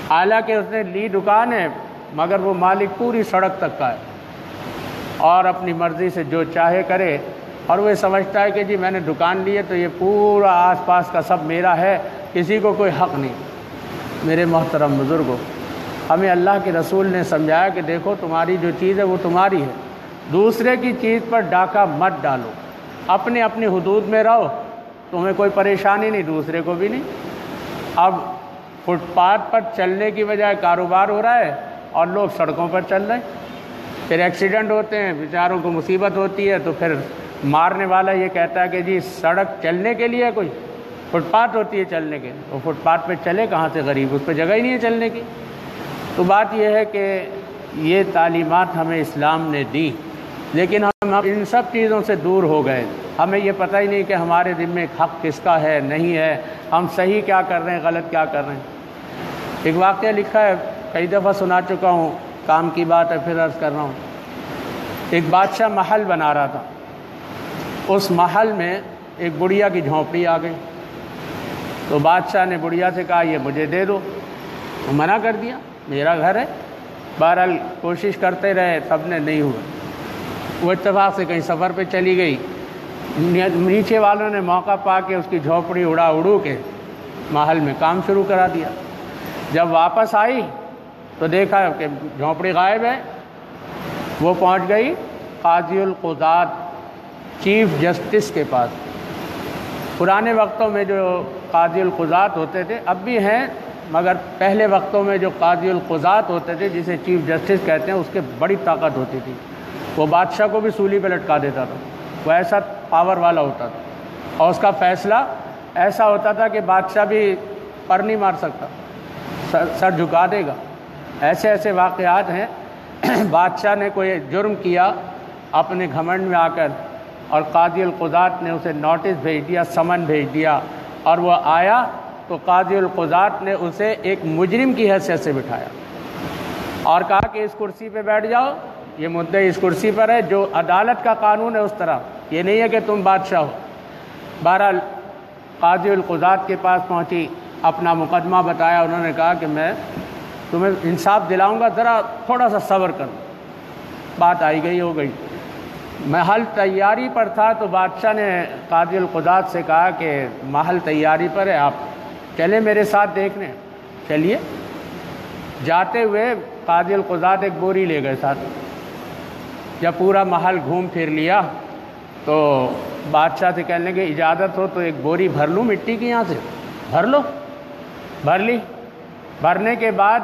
حالانکہ اس نے لی دکان ہے مگر وہ مالک پوری سڑک تک کا ہے اور اپنی مرضی سے جو چاہے کرے، اور وہ سمجھتا ہے کہ جی میں نے دکان لی ہے تو یہ پورا آس پاس کا سب میرا ہے، کسی کو کوئی حق نہیں۔ میرے محترم بزرگوں، ہمیں اللہ کے رسول نے سمجھایا کہ دیکھو تمہاری جو چیز ہے وہ تمہاری ہے، دوسرے کی چیز پر ڈاکہ مت ڈالو، اپنی حدود میں رہو، تمہیں کوئی پریشانی نہیں، دوسرے کو بھی نہیں۔ اب فٹ پاتھ پر چلنے کی بجائے کاروبار ہو رہا ہے اور لوگ سڑکوں پر چل رہے ہیں، پھر ایکسیڈنٹ ہوتے ہیں، بیچاروں کو مصیبت ہوتی ہے، تو پھر مارنے والا یہ کہتا ہے کہ جی سڑک چلنے کے لیے کوئی فٹ پاتھ ہوتی ہے چلنے کے، وہ فٹ پاتھ پہ چلے کہاں سے غریب، اس پہ جگہ ہی نہیں ہے چلنے کی۔ تو بات یہ ہے کہ یہ تعلیمات ہمیں اسلام نے دی، لیکن ہم ان سب چیزوں سے دور ہو گئے، ہمیں یہ پتہ ہی نہیں کہ ہمارے ذمے حق کس کا ہے نہیں ہے، ہم صحیح کیا کر رہے ہیں غلط کیا کر رہے ہیں۔ ایک واقعہ لکھا ہے، کئی دفعہ سنا چکا ہوں، کام کی بات ہے پھر عرض کر رہا ہوں۔ ایک بادشاہ محل بنا رہا تھا، اس محل میں ایک بڑھیا کی جھونپڑی آ گئی، تو بادشاہ نے بڑھیا سے کہا یہ مجھے دے دو، تو منع کر دیا میرا گھر ہے۔ بہرحال کوشش کرتے رہے، سب نے نہیں ہوا، وہ اتفاق سے کہیں سفر پہ چلی گئی، نیچے والوں نے موقع پا کے اس کی جھونپڑی اڑا کے محل میں کام شروع کرا دیا۔ جب واپس آئی تو دیکھا کہ جھونپڑی غائب ہے۔ وہ پہنچ گئی قاضی القضات، چیف جسٹس کے پاس۔ پرانے وقتوں میں جو قاضی القضات ہوتے تھے، اب بھی ہیں مگر پہلے وقتوں میں جو قاضی القضات ہوتے تھے جسے چیف جسٹس کہتے ہیں، اس کے بڑی طاقت ہوتی تھی، وہ بادشاہ کو بھی سولی پہ لٹکا دیتا تھا، وہ ایسا پاور والا ہوتا تھا، اور اس کا فیصلہ ایسا ہوتا تھا کہ بادشاہ بھی پر نہیں مار سکتا، سر جھکا دے گا۔ ایسے ایسے واقعات ہیں، بادشاہ نے کوئی جرم کیا اپنے گھمنڈ میں آ کر، اور قاضی القضات نے اسے نوٹس بھیج دیا، سمن بھیج دیا، اور وہ آیا تو قاضی القضات نے اسے ایک مجرم کی حیثیت سے بٹھایا اور کہا کہ اس کرسی پہ بیٹھ جاؤ، یہ مدعی اس کرسی پر ہے، جو عدالت کا قانون ہے اس طرح، یہ نہیں ہے کہ تم بادشاہ ہو۔ بہرحال قاضی القضات کے پاس پہنچی، اپنا مقدمہ بتایا، انہوں نے کہا کہ میں تمہیں انصاف دلاؤں گا، ذرا تھوڑا سا صبر کرو۔ بات آئی گئی ہو گئی، محل تیاری پر تھا تو بادشاہ نے قاضی القضات سے کہا کہ محل تیاری پر ہے، آپ چلے میرے ساتھ دیکھنے۔ چلیے۔ جاتے ہوئے قاضی القضات ایک بوری لے گئے ساتھ۔ جب پورا محل گھوم پھر لیا تو بادشاہ سے کہنے لگے اجازت ہو تو ایک بوری بھر لوں مٹی کی، یہاں سے بھر لو۔ بھر لی۔ بھرنے کے بعد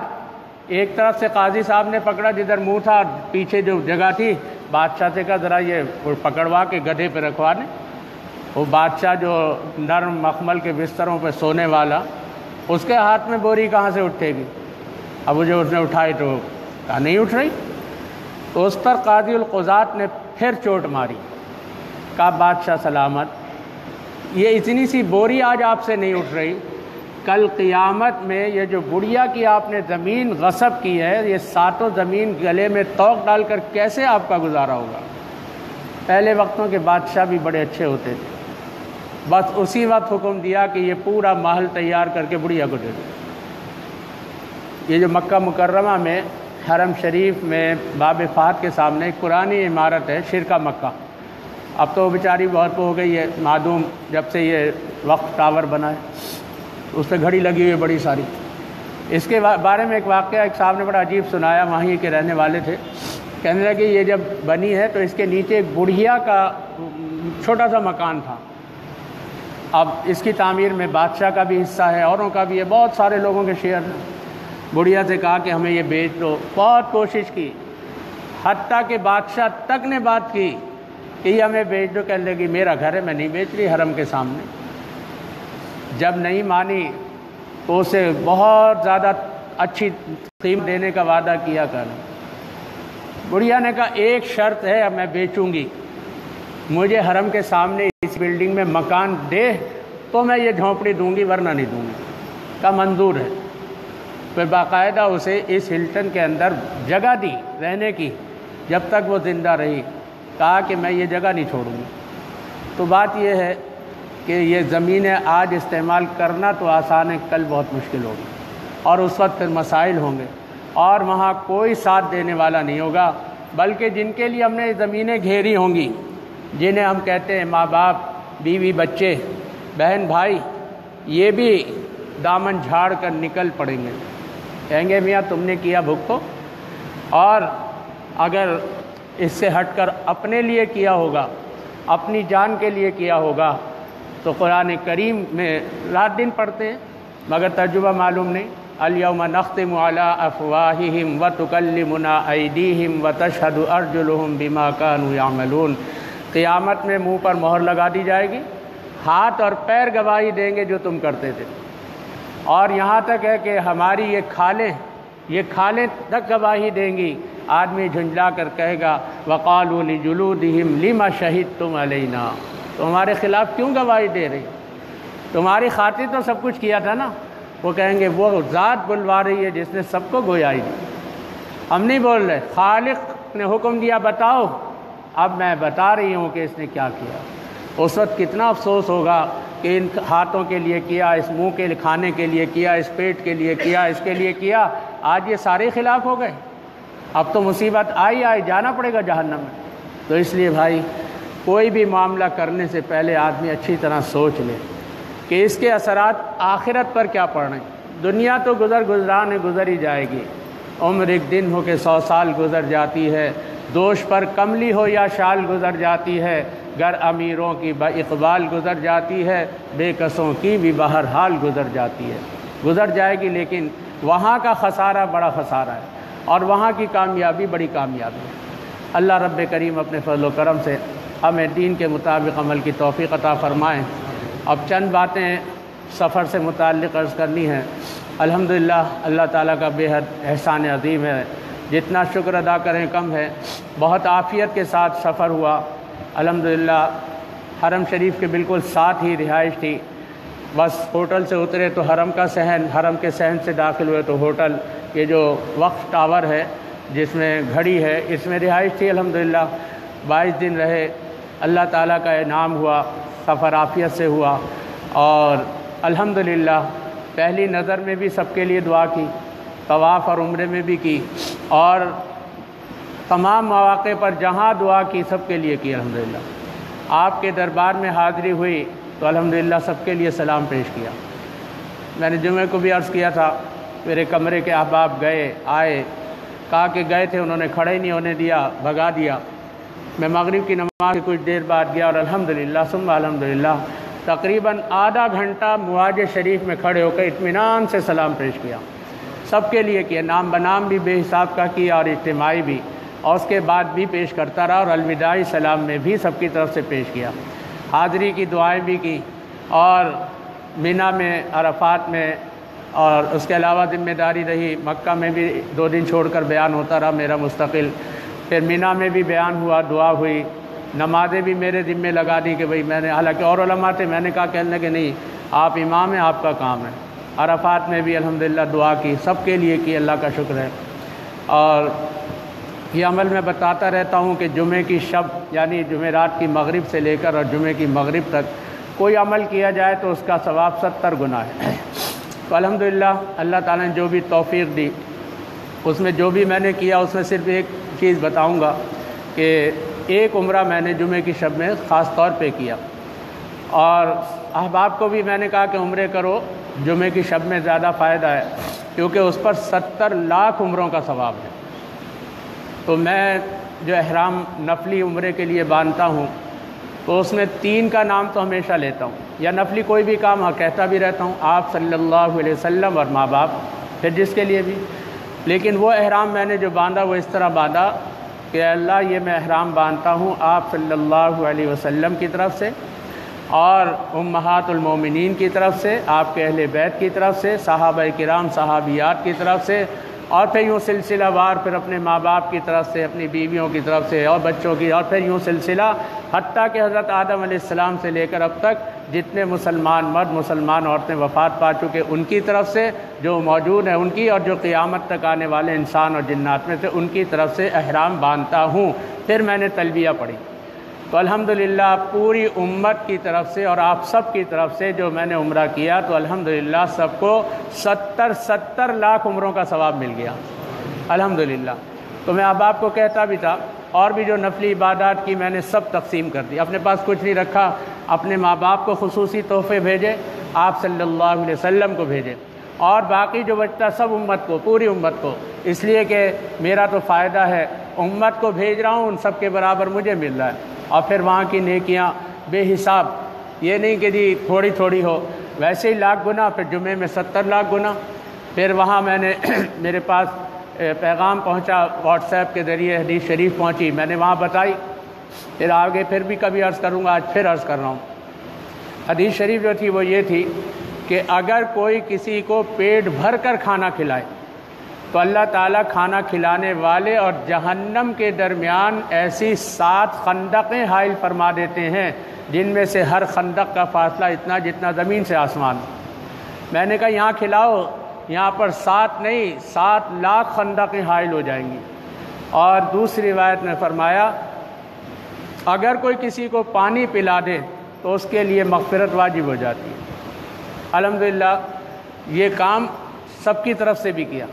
ایک طرف سے قاضی صاحب نے پکڑا جدھر منہ تھا، پیچھے جو جگہ تھی، بادشاہ سے کہا ذرا یہ پکڑوا کے گدھے پہ رکھوا دیں۔ وہ بادشاہ جو نرم مخمل کے بستروں پہ سونے والا، اس کے ہاتھ میں بوری کہاں سے اٹھے گی؟ اب جو اس نے اٹھائی تو کہا نہیں اٹھ رہی، تو اس پر قاضی القضات نے پھر چوٹ ماری، کہا بادشاہ سلامت، یہ اتنی سی بوری آج آپ سے نہیں اٹھ رہی، کل قیامت میں یہ جو بڑھیا کی آپ نے زمین غصب کی ہے، یہ ساتوں زمین گلے میں توق ڈال کر کیسے آپ کا گزارا ہوگا؟ پہلے وقتوں کے بادشاہ بھی بڑے اچھے ہوتے تھے، بس اسی وقت حکم دیا کہ یہ پورا محل تیار کر کے بڑھیا کو دے دو۔ یہ جو مکہ مکرمہ میں حرم شریف میں باب فہد کے سامنے ایک پرانی عمارت ہے، شرکہ مکہ، اب تو بیچاری بہت ہو گئی ہے معدوم، جب سے یہ وقف ٹاور بنا ہے، اس پہ گھڑی لگی ہوئی ہے بڑی ساری۔ اس کے بارے میں ایک واقعہ ایک صاحب نے بڑا عجیب سنایا، وہیں کے رہنے والے تھے، کہنے لگے یہ جب بنی ہے تو اس کے نیچے ایک بڑھیا کا چھوٹا سا مکان تھا، اب اس کی تعمیر میں بادشاہ کا بھی حصہ ہے، اوروں کا بھی ہے، بہت سارے لوگوں کے شیئر ہیں۔ بڑھیا سے کہا کہ ہمیں یہ بیچ دو، بہت کوشش کی، حتیٰ کہ بادشاہ تک نے بات کی کہ یہ ہمیں بیچ دو، کہنے لگی میرا گھر ہے، میں نہیں بیچ رہی حرم کے سامنے۔ جب نہیں مانی تو اسے بہت زیادہ اچھی قیمت دینے کا وعدہ کیا کر، بڑھیا نے کہا ایک شرط ہے، اب میں بیچوں گی، مجھے حرم کے سامنے اس بلڈنگ میں مکان دے تو میں یہ جھونپڑی دوں گی، ورنہ نہیں دوں گی۔ کا منظور ہے۔ پھر باقاعدہ اسے اس ہلٹن کے اندر جگہ دی رہنے کی جب تک وہ زندہ رہی، کہا کہ میں یہ جگہ نہیں چھوڑوں گی۔ تو بات یہ ہے کہ یہ زمینیں آج استعمال کرنا تو آسان ہے، کل بہت مشکل ہوگی، اور اس وقت پھر مسائل ہوں گے، اور وہاں کوئی ساتھ دینے والا نہیں ہوگا، بلکہ جن کے لیے ہم نے زمینیں گھیری ہوں گی، جنہیں ہم کہتے ہیں ماں باپ، بیوی، بچے، بہن، بھائی، یہ بھی دامن جھاڑ کر نکل پڑیں گے، کہیں گے میاں تم نے کیا بھگتو، اور اگر اس سے ہٹ کر اپنے لیے کیا ہوگا، اپنی جان کے لیے کیا ہوگا، تو قرآن کریم میں رات دن پڑھتے ہیں مگر ترجمہ معلوم نہیں۔ الیوم نختم علی افواہہم وتکلمنا ایدیہم وتشہد ارجلہم بما کانوا یعملون، قیامت میں منہ پر مہر لگا دی جائے گی، ہاتھ اور پیر گواہی دیں گے جو تم کرتے تھے، اور یہاں تک ہے کہ ہماری یہ کھالیں تک گواہی دیں گی۔ آدمی جھنجلا کر کہے گا وقالوا لجلودہم لم شہدتم علینا، تو ہمارے خلاف کیوں گواہی دے رہی، تمہاری خاطر تو سب کچھ کیا تھا نا۔ وہ کہیں گے وہ ذات بلوا رہی ہے جس نے سب کو گویائی دی، ہم نہیں بول رہے، خالق نے حکم دیا بتاؤ، اب میں بتا رہی ہوں کہ اس نے کیا کیا۔ اس وقت کتنا افسوس ہوگا کہ ان ہاتھوں کے لیے کیا، اس منہ کے کھانے کے لیے کیا، اس پیٹ کے لیے کیا، اس کے لیے کیا، آج یہ سارے خلاف ہو گئے، اب تو مصیبت آئی جانا پڑے گا جہنم میں۔ تو اس لیے بھائی کوئی بھی معاملہ کرنے سے پہلے آدمی اچھی طرح سوچ لے کہ اس کے اثرات آخرت پر کیا پڑ رہے ہیں۔ دنیا تو گزران ہے، گزر ہی جائے گی، عمر ایک دن ہو کہ 100 سال گزر جاتی ہے، دوش پر کملی ہو یا شال گزر جاتی ہے، گر امیروں کی با اقبال گزر جاتی ہے، بے کسوں کی بھی بہرحال گزر جاتی ہے، گزر جائے گی، لیکن وہاں کا خسارہ بڑا خسارہ ہے، اور وہاں کی کامیابی بڑی کامیابی ہے۔ اللہ رب کریم اپنے فضل و کرم سے ہمیں دین کے مطابق عمل کی توفیق عطا فرمائیں۔ اب چند باتیں سفر سے متعلق عرض کرنی ہیں۔ الحمدللہ اللہ تعالیٰ کا بے حد احسان عظیم ہے، جتنا شکر ادا کریں کم ہے۔ بہت عافیت کے ساتھ سفر ہوا، الحمدللہ حرم شریف کے بالکل ساتھ ہی رہائش تھی، بس ہوٹل سے اترے تو حرم کے صحن سے داخل ہوئے تو ہوٹل، یہ جو وقف ٹاور ہے جس میں گھڑی ہے، اس میں رہائش تھی۔ الحمدللہ 22 دن رہے، اللہ تعالیٰ کا انعام ہوا، سفر عافیت سے ہوا، اور الحمدللہ پہلی نظر میں بھی سب کے لیے دعا کی، طواف اور عمرے میں بھی کی، اور تمام مواقع پر جہاں دعا کی سب کے لیے کی۔ الحمدللہ آپ کے دربار میں حاضری ہوئی تو الحمدللہ سب کے لیے سلام پیش کیا۔ میں نے جمعے کو بھی عرض کیا تھا، میرے کمرے کے احباب آئے، کہا کہ گئے تھے، انہوں نے کھڑے ہی نہیں ہونے دیا، بھگا دیا۔ میں مغرب کی نماز کے کچھ دیر بعد گیا، اور الحمدللہ ثم الحمدللہ تقریباً آدھا گھنٹہ مواج شریف میں کھڑے ہو کر اطمینان سے سلام پیش کیا، سب کے لیے کیا، نام بنام بھی بے حساب کا کیا اور اجتماعی بھی، اور اس کے بعد بھی پیش کرتا رہا، اور الوداعی سلام میں بھی سب کی طرف سے پیش کیا، حاضری کی دعائیں بھی کی، اور مینا میں، عرفات میں، اور اس کے علاوہ ذمہ داری رہی مکہ میں بھی 2 دن چھوڑ کر بیان ہوتا رہا میرا مستقل، پھر مینا میں بھی بیان ہوا، دعا ہوئی، نمازیں بھی میرے ذمہ لگا دی کہ بھئی میں نے، حالانکہ اور علماء تھے، میں نے کہا کہنے کہ نہیں آپ امام ہیں، آپ کا کام ہے۔ عرفات میں بھی الحمدللہ دعا کی، سب کے لیے کی، اللہ کا شکر ہے۔ اور یہ عمل میں بتاتا رہتا ہوں کہ جمعے کی شب یعنی جمعرات کی مغرب سے لے کر اور جمعے کی مغرب تک کوئی عمل کیا جائے تو اس کا ثواب 70 گنا ہے۔ تو الحمدللہ اللہ تعالیٰ نے جو بھی توفیق دی، اس میں جو بھی میں نے کیا، اس میں صرف ایک چیز بتاؤں گا کہ ایک عمرہ میں نے جمعے کی شب میں خاص طور پہ کیا، اور احباب کو بھی میں نے کہا کہ عمرے کرو، جمعے کی شب میں زیادہ فائدہ ہے، کیونکہ اس پر 70 لاکھ عمروں کا ثواب ہے۔ تو میں جو احرام نفلی عمرے کے لیے باندھتا ہوں تو اس میں 3 کا نام تو ہمیشہ لیتا ہوں، یا نفلی کوئی بھی کام کہتا بھی رہتا ہوں، آپ صلی اللہ علیہ وسلم اور ماں باپ، پھر جس کے لیے بھی. لیکن وہ احرام میں نے جو باندھا وہ اس طرح باندھا کہ اللہ یہ میں احرام باندھتا ہوں آپ صلی اللہ علیہ وسلم کی طرف سے اور امہات المومنین کی طرف سے، آپ کے اہل بیت کی طرف سے، صحابہ کرام صحابیات کی طرف سے، اور پھر یوں سلسلہ وار پھر اپنے ماں باپ کی طرف سے، اپنی بیویوں کی طرف سے اور بچوں کی، اور پھر یوں سلسلہ حتیٰ کہ حضرت آدم علیہ السلام سے لے کر اب تک جتنے مسلمان مرد مسلمان عورتیں وفات پا چکے ان کی طرف سے، جو موجود ہیں ان کی، اور جو قیامت تک آنے والے انسان اور جنات میں سے ان کی طرف سے احرام باندھتا ہوں. پھر میں نے تلبیہ پڑھی. تو الحمدللہ پوری امت کی طرف سے اور آپ سب کی طرف سے جو میں نے عمرہ کیا تو الحمدللہ سب کو 70 لاکھ عمروں کا ثواب مل گیا الحمدللہ. تو میں اب آپ کو کہتا بھی تھا اور بھی جو نفلی عبادات کی میں نے سب تقسیم کر دی، اپنے پاس کچھ نہیں رکھا. اپنے ماں باپ کو خصوصی تحفے بھیجے، آپ صلی اللہ علیہ وسلم کو بھیجے، اور باقی جو بچتا سب امت کو، پوری امت کو، اس لیے کہ میرا تو فائدہ ہے، امت کو بھیج رہا ہوں، ان سب کے برابر مجھے مل رہا ہے. اور پھر وہاں کی نیکیاں بے حساب، یہ نہیں کہ جی تھوڑی تھوڑی ہو، ویسے ہی لاکھ گنا، پھر جمعے میں 70 لاکھ گنا. پھر وہاں میں نے میرے پاس پیغام پہنچا واٹس ایپ کے ذریعے، حدیث شریف پہنچی، میں نے وہاں بتائی. پھر آگے پھر بھی کبھی عرض کروں گا، آج پھر عرض کر رہا ہوں. حدیث شریف جو تھی وہ یہ تھی کہ اگر کوئی کسی کو پیٹ بھر کر کھانا کھلائے تو اللہ تعالیٰ کھانا کھلانے والے اور جہنم کے درمیان ایسی 7 خندقیں حائل فرما دیتے ہیں جن میں سے ہر خندق کا فاصلہ اتنا جتنا زمین سے آسمان. میں نے کہا یہاں کھلاؤ، یہاں پر 7 نہیں 7 لاکھ خندقیں حائل ہو جائیں گی. اور دوسری روایت میں فرمایا اگر کوئی کسی کو پانی پلا دے تو اس کے لیے مغفرت واجب ہو جاتی ہے. الحمدللہ یہ کام سب کی طرف سے بھی کیا،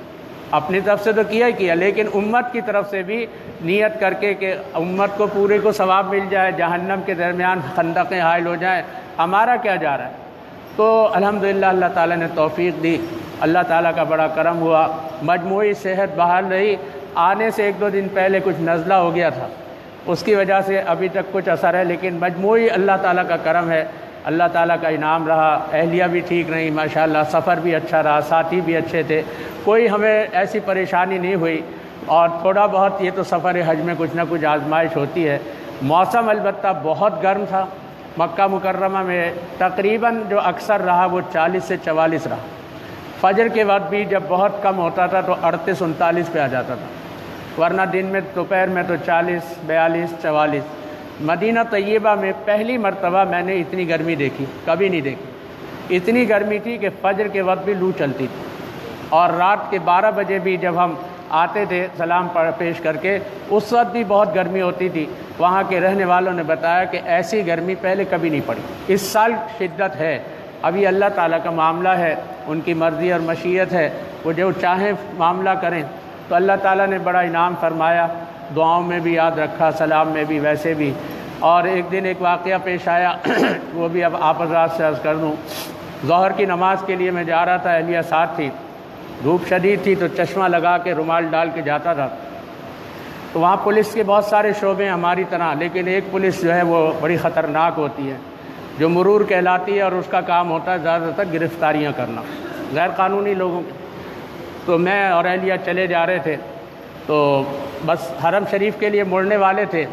اپنی طرف سے تو کیا ہی کیا، لیکن امت کی طرف سے بھی نیت کر کے کہ امت کو پورے کو ثواب مل جائے، جہنم کے درمیان خندقیں حائل ہو جائیں. ہمارا کیا جا رہا ہے؟ تو الحمدللہ اللہ تعالیٰ نے توفیق دی، اللہ تعالیٰ کا بڑا کرم ہوا، مجموعی صحت بحال رہی. آنے سے 1-2 دن پہلے کچھ نزلہ ہو گیا تھا، اس کی وجہ سے ابھی تک کچھ اثر ہے، لیکن مجموعی اللہ تعالیٰ کا کرم ہے، اللہ تعالیٰ کا انعام رہا. اہلیہ بھی ٹھیک رہی ماشاءاللہ، سفر بھی اچھا رہا، ساتھی بھی اچھے تھے، کوئی ہمیں ایسی پریشانی نہیں ہوئی. اور تھوڑا بہت یہ تو سفر حج میں کچھ نہ کچھ آزمائش ہوتی ہے. موسم البتہ بہت گرم تھا. مکہ مکرمہ میں تقریباً جو اکثر رہا وہ 40 سے 44 رہا. فجر کے وقت بھی جب بہت کم ہوتا تھا تو 38-39 پہ آ جاتا تھا، ورنہ دن میں دوپہر میں تو 40 42 44. مدینہ طیبہ میں پہلی مرتبہ میں نے اتنی گرمی دیکھی، کبھی نہیں دیکھی. اتنی گرمی تھی کہ فجر کے وقت بھی لو چلتی تھی، اور رات کے 12 بجے بھی جب ہم آتے تھے سلام پیش کر کے اس وقت بھی بہت گرمی ہوتی تھی. وہاں کے رہنے والوں نے بتایا کہ ایسی گرمی پہلے کبھی نہیں پڑی. اس سال شدت ہے، ابھی اللہ تعالیٰ کا معاملہ ہے، ان کی مرضی اور مشیت ہے، وہ جو چاہیں معاملہ کریں. تو اللہ تعالیٰ نے بڑا انعام فرمایا، دعاؤں میں بھی یاد رکھا، سلام میں بھی، ویسے بھی. اور ایک دن ایک واقعہ پیش آیا وہ بھی اب آپ حضرات سے عرض کر دوں. ظہر کی نماز کے لیے میں جا رہا تھا، اہلیہ ساتھ تھی، دھوپ شدید تھی تو چشمہ لگا کے رومال ڈال کے جاتا تھا. تو وہاں پولیس کے بہت سارے شعبے ہماری طرح، لیکن ایک پولیس جو ہے وہ بڑی خطرناک ہوتی ہے، جو مرور کہلاتی ہے، اور اس کا کام ہوتا ہے زیادہ تر گرفتاریاں کرنا غیر قانونی لوگوں کے. تو میں اور اہلیہ چلے جا رہے تھے، تو بس حرم شریف کے لیے مڑنے والے تھے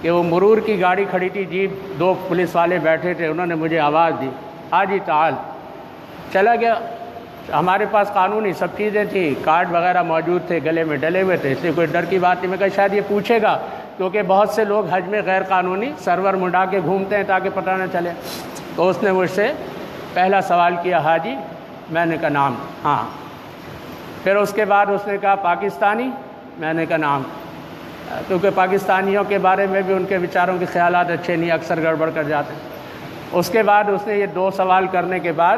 کہ وہ مرور کی گاڑی کھڑی تھی، جیپ، 2 پولیس والے بیٹھے تھے. انہوں نے مجھے آواز دی، آجی تعال. چلا گیا. ہمارے پاس قانونی سب چیزیں تھیں، کارڈ وغیرہ موجود تھے، گلے میں ڈلے ہوئے تھے، اس لیے کوئی ڈر کی بات نہیں. میں کہا شاید یہ پوچھے گا، کیونکہ بہت سے لوگ حج میں غیر قانونی سرور منڈا کے گھومتے ہیں تاکہ پتہ نہ چلے. تو اس نے مجھ سے پہلا سوال کیا، حاجی؟ میں نے کہا نام. ہاں. پھر اس کے بعد اس نے کہا پاکستانی؟ میں نے کہا نام، کیونکہ پاکستانیوں کے بارے میں بھی ان کے بیچاروں کے خیالات اچھے نہیں، اکثر گڑبڑ کر جاتے ہیں. اس کے بعد اس نے یہ 2 سوال کرنے کے بعد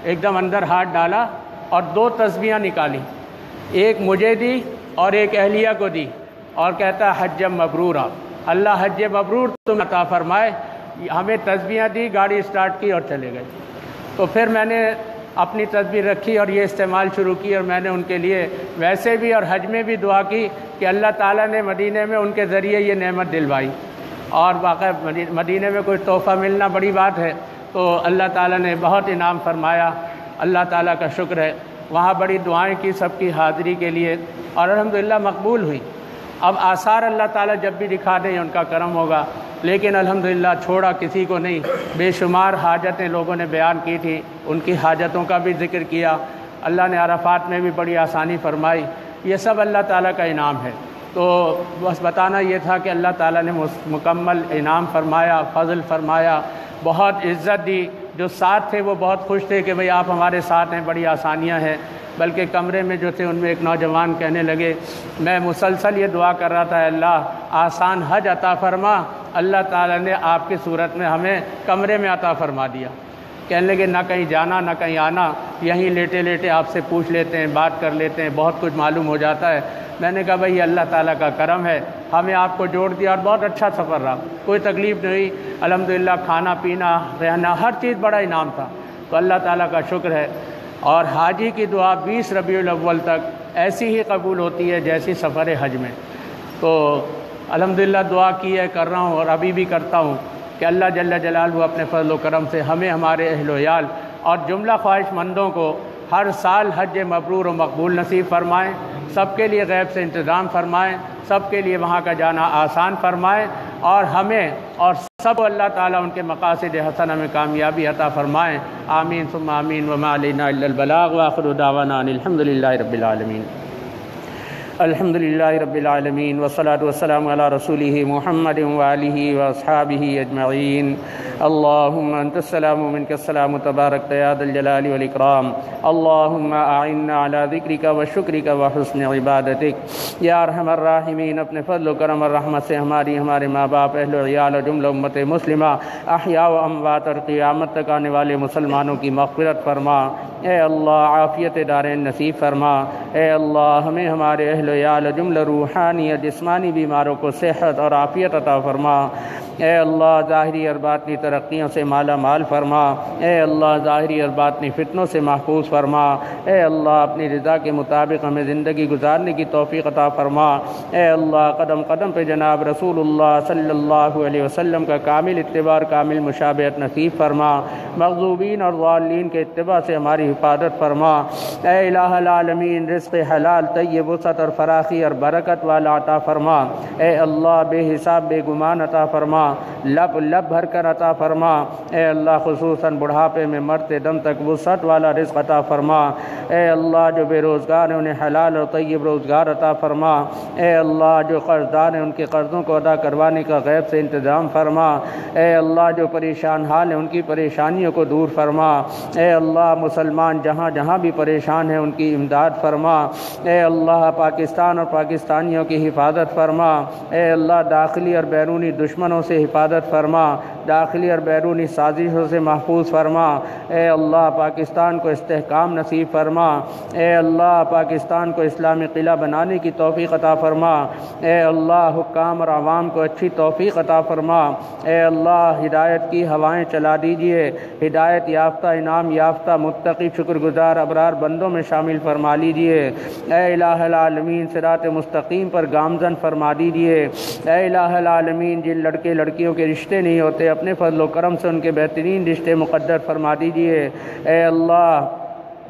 ایک دم اندر ہاتھ ڈالا اور 2 تسبیحاں نکالی، ایک مجھے دی اور ایک اہلیہ کو دی، اور کہتا حج مبرورہ، اللہ حج مبرور تم عطا فرمائے. ہمیں تسبیحاں دی، گاڑی اسٹارٹ کی اور چلے گئے. تو پھر میں نے اپنی تسبیح رکھی اور یہ استعمال شروع کی، اور میں نے ان کے لیے ویسے بھی اور حج میں بھی دعا کی کہ اللہ تعالیٰ نے مدینے میں ان کے ذریعے یہ نعمت دلوائی. اور واقعہ مدینے میں کوئی تحفہ ملنا بڑی بات ہے، تو اللہ تعالیٰ نے بہت انعام فرمایا. اللہ تعالیٰ کا شکر ہے. وہاں بڑی دعائیں کی سب کی حاضری کے لیے اور الحمدللہ مقبول ہوئی۔ اب آثار اللہ تعالیٰ جب بھی دکھا دیں ان کا کرم ہوگا، لیکن الحمدللہ چھوڑا کسی کو نہیں۔ بے شمار حاجتیں لوگوں نے بیان کی تھی، ان کی حاجتوں کا بھی ذکر کیا۔ اللہ نے عرفات میں بھی بڑی آسانی فرمائی۔ یہ سب اللہ تعالیٰ کا انعام ہے۔ تو بس بتانا یہ تھا کہ اللہ تعالیٰ نے مکمل انعام فرمایا، فضل فرمایا، بہت عزت دی۔ جو ساتھ تھے وہ بہت خوش تھے کہ بھئی آپ ہمارے ساتھ ہیں، بڑی آسانیاں ہیں۔ بلکہ کمرے میں جو تھے ان میں ایک نوجوان کہنے لگے، میں مسلسل یہ دعا کر رہا تھا، اللہ آسان حج عطا فرما، اللہ تعالیٰ نے آپ کی صورت میں ہمیں کمرے میں عطا فرما دیا۔ کہنے لگے نہ کہیں جانا نہ کہیں آنا، یہیں لیٹے لیٹے آپ سے پوچھ لیتے ہیں، بات کر لیتے ہیں، بہت کچھ معلوم ہو جاتا ہے۔ میں نے کہا بھئی یہ اللہ تعالیٰ کا کرم ہے، ہمیں آپ کو جوڑ دیا اور بہت اچھا سفر رہا، کوئی تکلیف نہیں ہوئی۔ الحمدللہ کھانا پینا رہنا ہر چیز بڑا انعام تھا، تو اللہ تعالیٰ کا شکر ہے۔ اور حاجی کی دعا 20 ربیع الاول تک ایسی ہی قبول ہوتی ہے جیسی سفر حج میں۔ تو الحمدللہ دعا کی ہے، کر رہا ہوں اور ابھی بھی کرتا ہوں کہ اللہ جل جلالہ اپنے فضل و کرم سے ہمیں، ہمارے اہل و عیال اور جملہ خواہش مندوں کو ہر سال حج مبرور و مقبول نصیب فرمائیں، سب کے لیے غیب سے انتظام فرمائیں، سب کے لیے وہاں کا جانا آسان فرمائیں، اور ہمیں اور سب اللہ تعالیٰ ان کے مقاصد حسنہ میں کامیابی عطا فرمائیں۔ آمین ثم آمین وما علینا الا البلاغ وآخر دعوانا ان الحمد للہ رب العالمین۔ الحمد للہ رب العالمین والصلاة والسلام علی رسولہ محمد وآلہ واصحابہ اجمعین۔ اللہم انت السلام ومنک السلام تبارک یا ذا الجلال والاکرام۔ اللہم اعنا علی ذکرک وشکرک وحسن عبادتک۔ یا ارحم الراحمین، اپنے فضل و کرم اور رحمت سے ہمارے ماں باپ، اہل و عیال اور جملہ امت مسلمہ، احیاء و اموات اور قیامت تک آنے والے مسلمانوں کی مغفرت فرما۔ اے اللہ عافیت دارین نصیب فرما۔ اے اللہ ہمیں، ہمارے اہل و عیال اور جملہ روحانی اور جسمانی بیماروں کو صحت اور عافیت عطا فرما۔ اے اللہ ظاہری اور باطنی ترقیوں سے مالا مال فرما۔ اے اللہ ظاہری اور باطنی فتنوں سے محفوظ فرما۔ اے اللہ اپنی رضا کے مطابق ہمیں زندگی گزارنے کی توفیق عطا فرما۔ اے اللہ قدم قدم پہ جناب رسول اللہ صلی اللہ علیہ وسلم کا کامل اتباع اور کامل مشابہت نصیب فرما۔ مغضوبین اور ضالین کے اتباع سے ہماری حفاظت فرما۔ اے الہ العالمین رزق حلال طیب وسعت اور فراخی اور برکت والا عطا فرما۔ اے اللہ بے حساب بے گمان عطا فرما، لب لب بھر کر عطا فرما۔ اے اللہ خصوصاً بڑھاپے میں مرتے دم تک وسعت والا رزق عطا فرما۔ اے اللہ جو بے روزگار ہیں انہیں حلال اور طیب روزگار عطا فرما۔ اے اللہ جو قرض دار ہیں ان کے قرضوں کو ادا کروانے کا غیب سے انتظام فرما۔ اے اللہ جو پریشان حال ہیں ان کی پریشانیوں کو دور فرما۔ اے اللہ مسلمان جہاں جہاں بھی پریشان ہیں ان کی امداد فرما۔ اے اللہ پاکستان اور پاکستانیوں کی حفاظت فرما۔ اے اللہ داخلی اور بیرونی دشمنوں سے حفاظت فرما، داخلی اور بیرونی سازشوں سے محفوظ فرما۔ اے اللہ پاکستان کو استحکام نصیب فرما۔ اے اللہ پاکستان کو اسلامی قلعہ بنانے کی توفیق عطا فرما۔ اے اللہ حکام اور عوام کو اچھی توفیق عطا فرما۔ اے اللہ ہدایت کی ہوائیں چلا دیجئے، ہدایت یافتہ انعام یافتہ متقی شکر گزار ابرار بندوں میں شامل فرما لیجئے۔ اے الہ العالمین صراط مستقیم پر گامزن فرما دیجئے۔ اے الہ العالمین جن لڑکے لڑکیوں کے رشتے نہیں ہوتے اپنے فضل و کرم سے ان کے بہترین رشتے مقدر فرما دیجئے۔ اے اللہ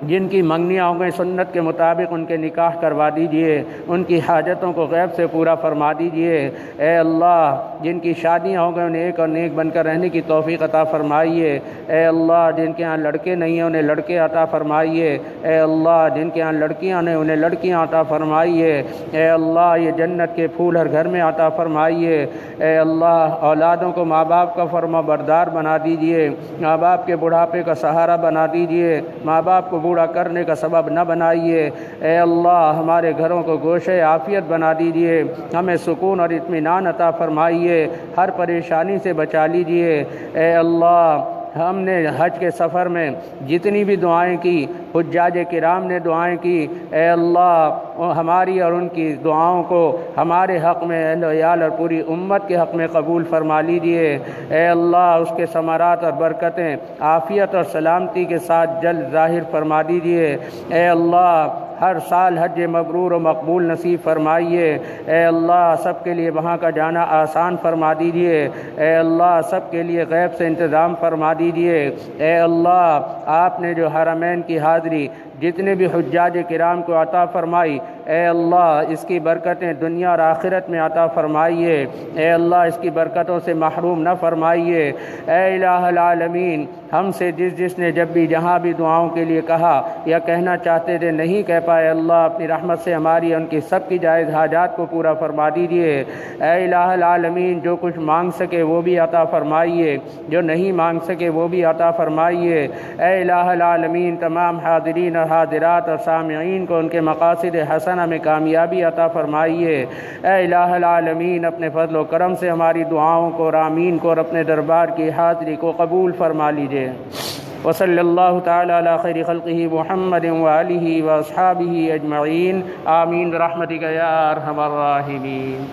جن کی منگنیاں ہو گئیں سنت کے مطابق ان کے نکاح کروا دیجئے، ان کی حاجتوں کو غیب سے پورا فرما دیجئے۔ اے اللہ جن کی شادیاں ہو گئیں انہیں ایک اور نیک بن کر رہنے کی توفیق عطا فرمائیے۔ اے اللہ جن کے ہاں لڑکے نہیں ہیں انہیں لڑکے عطا فرمائیے۔ اے اللہ جن کے ہاں لڑکیاں نہیں انہیں لڑکیاں عطا فرمائیے۔ اے اللہ یہ جنت کے پھول ہر گھر میں عطا فرمائیے۔ اے اللہ اولادوں کو ماں باپ کا فرما بردار بنا دیجئے، ماں باپ کے بڑھاپے کا سہارا بنا دیجئے، ماں باپ کو بوڑھا کرنے کا سبب نہ بنائیے۔ اے اللہ ہمارے گھروں کو گوشے عافیت بنا دیجئے، ہمیں سکون اور اطمینان عطا فرمائیے، ہر پریشانی سے بچا لیجئے۔ اے اللہ ہم نے حج کے سفر میں جتنی بھی دعائیں کی، حجاج کرام نے دعائیں کی، اے اللہ ہماری اور ان کی دعاؤں کو ہمارے حق میں، اہل و عیال اور پوری امت کے حق میں قبول فرما لیجئے۔ اے اللہ اس کے ثمرات اور برکتیں عافیت اور سلامتی کے ساتھ جلد ظاہر فرما دیجئے۔ اے اللہ ہر سال حج مبرور و مقبول نصیب فرمائیے۔ اے اللہ سب کے لیے وہاں کا جانا آسان فرما دیجئے۔ اے اللہ سب کے لیے غیب سے انتظام فرما دیجئے۔ اے اللہ آپ نے جو حرمین کی حاضری جتنے بھی حجاج کرام کو عطا فرمائی، اے اللہ اس کی برکتیں دنیا اور آخرت میں عطا فرمائیے، اے اللہ اس کی برکتوں سے محروم نہ فرمائیے۔ اے الہ العالمین، ہم سے جس نے جب بھی جہاں بھی دعاؤں کے لیے کہا یا کہنا چاہتے تھے نہیں کہہ پائے، اللہ اپنی رحمت سے ہماری ان کی سب کی جائز حاجات کو پورا فرما دیجیے۔ اے الہ العالمین، جو کچھ مانگ سکے وہ بھی عطا فرمائیے، جو نہیں مانگ سکے وہ بھی عطا فرمائیے۔ اے الہ العالمین، تمام حاضرین اور حاضرات اور سامعین کو ان کے مقاصد حسنہ میں کامیابی عطا فرمائیے۔ اے الہ العالمین، اپنے فضل و کرم سے ہماری دعاؤں کو اور آمین کو اور اپنے دربار کی حاضری کو قبول فرما لیجیے۔ وصلی اللہ تعالی علی خیر خلقہ محمد وآلہ واصحابہ اجمعین، آمین برحمتک یا ارحم الراحمین۔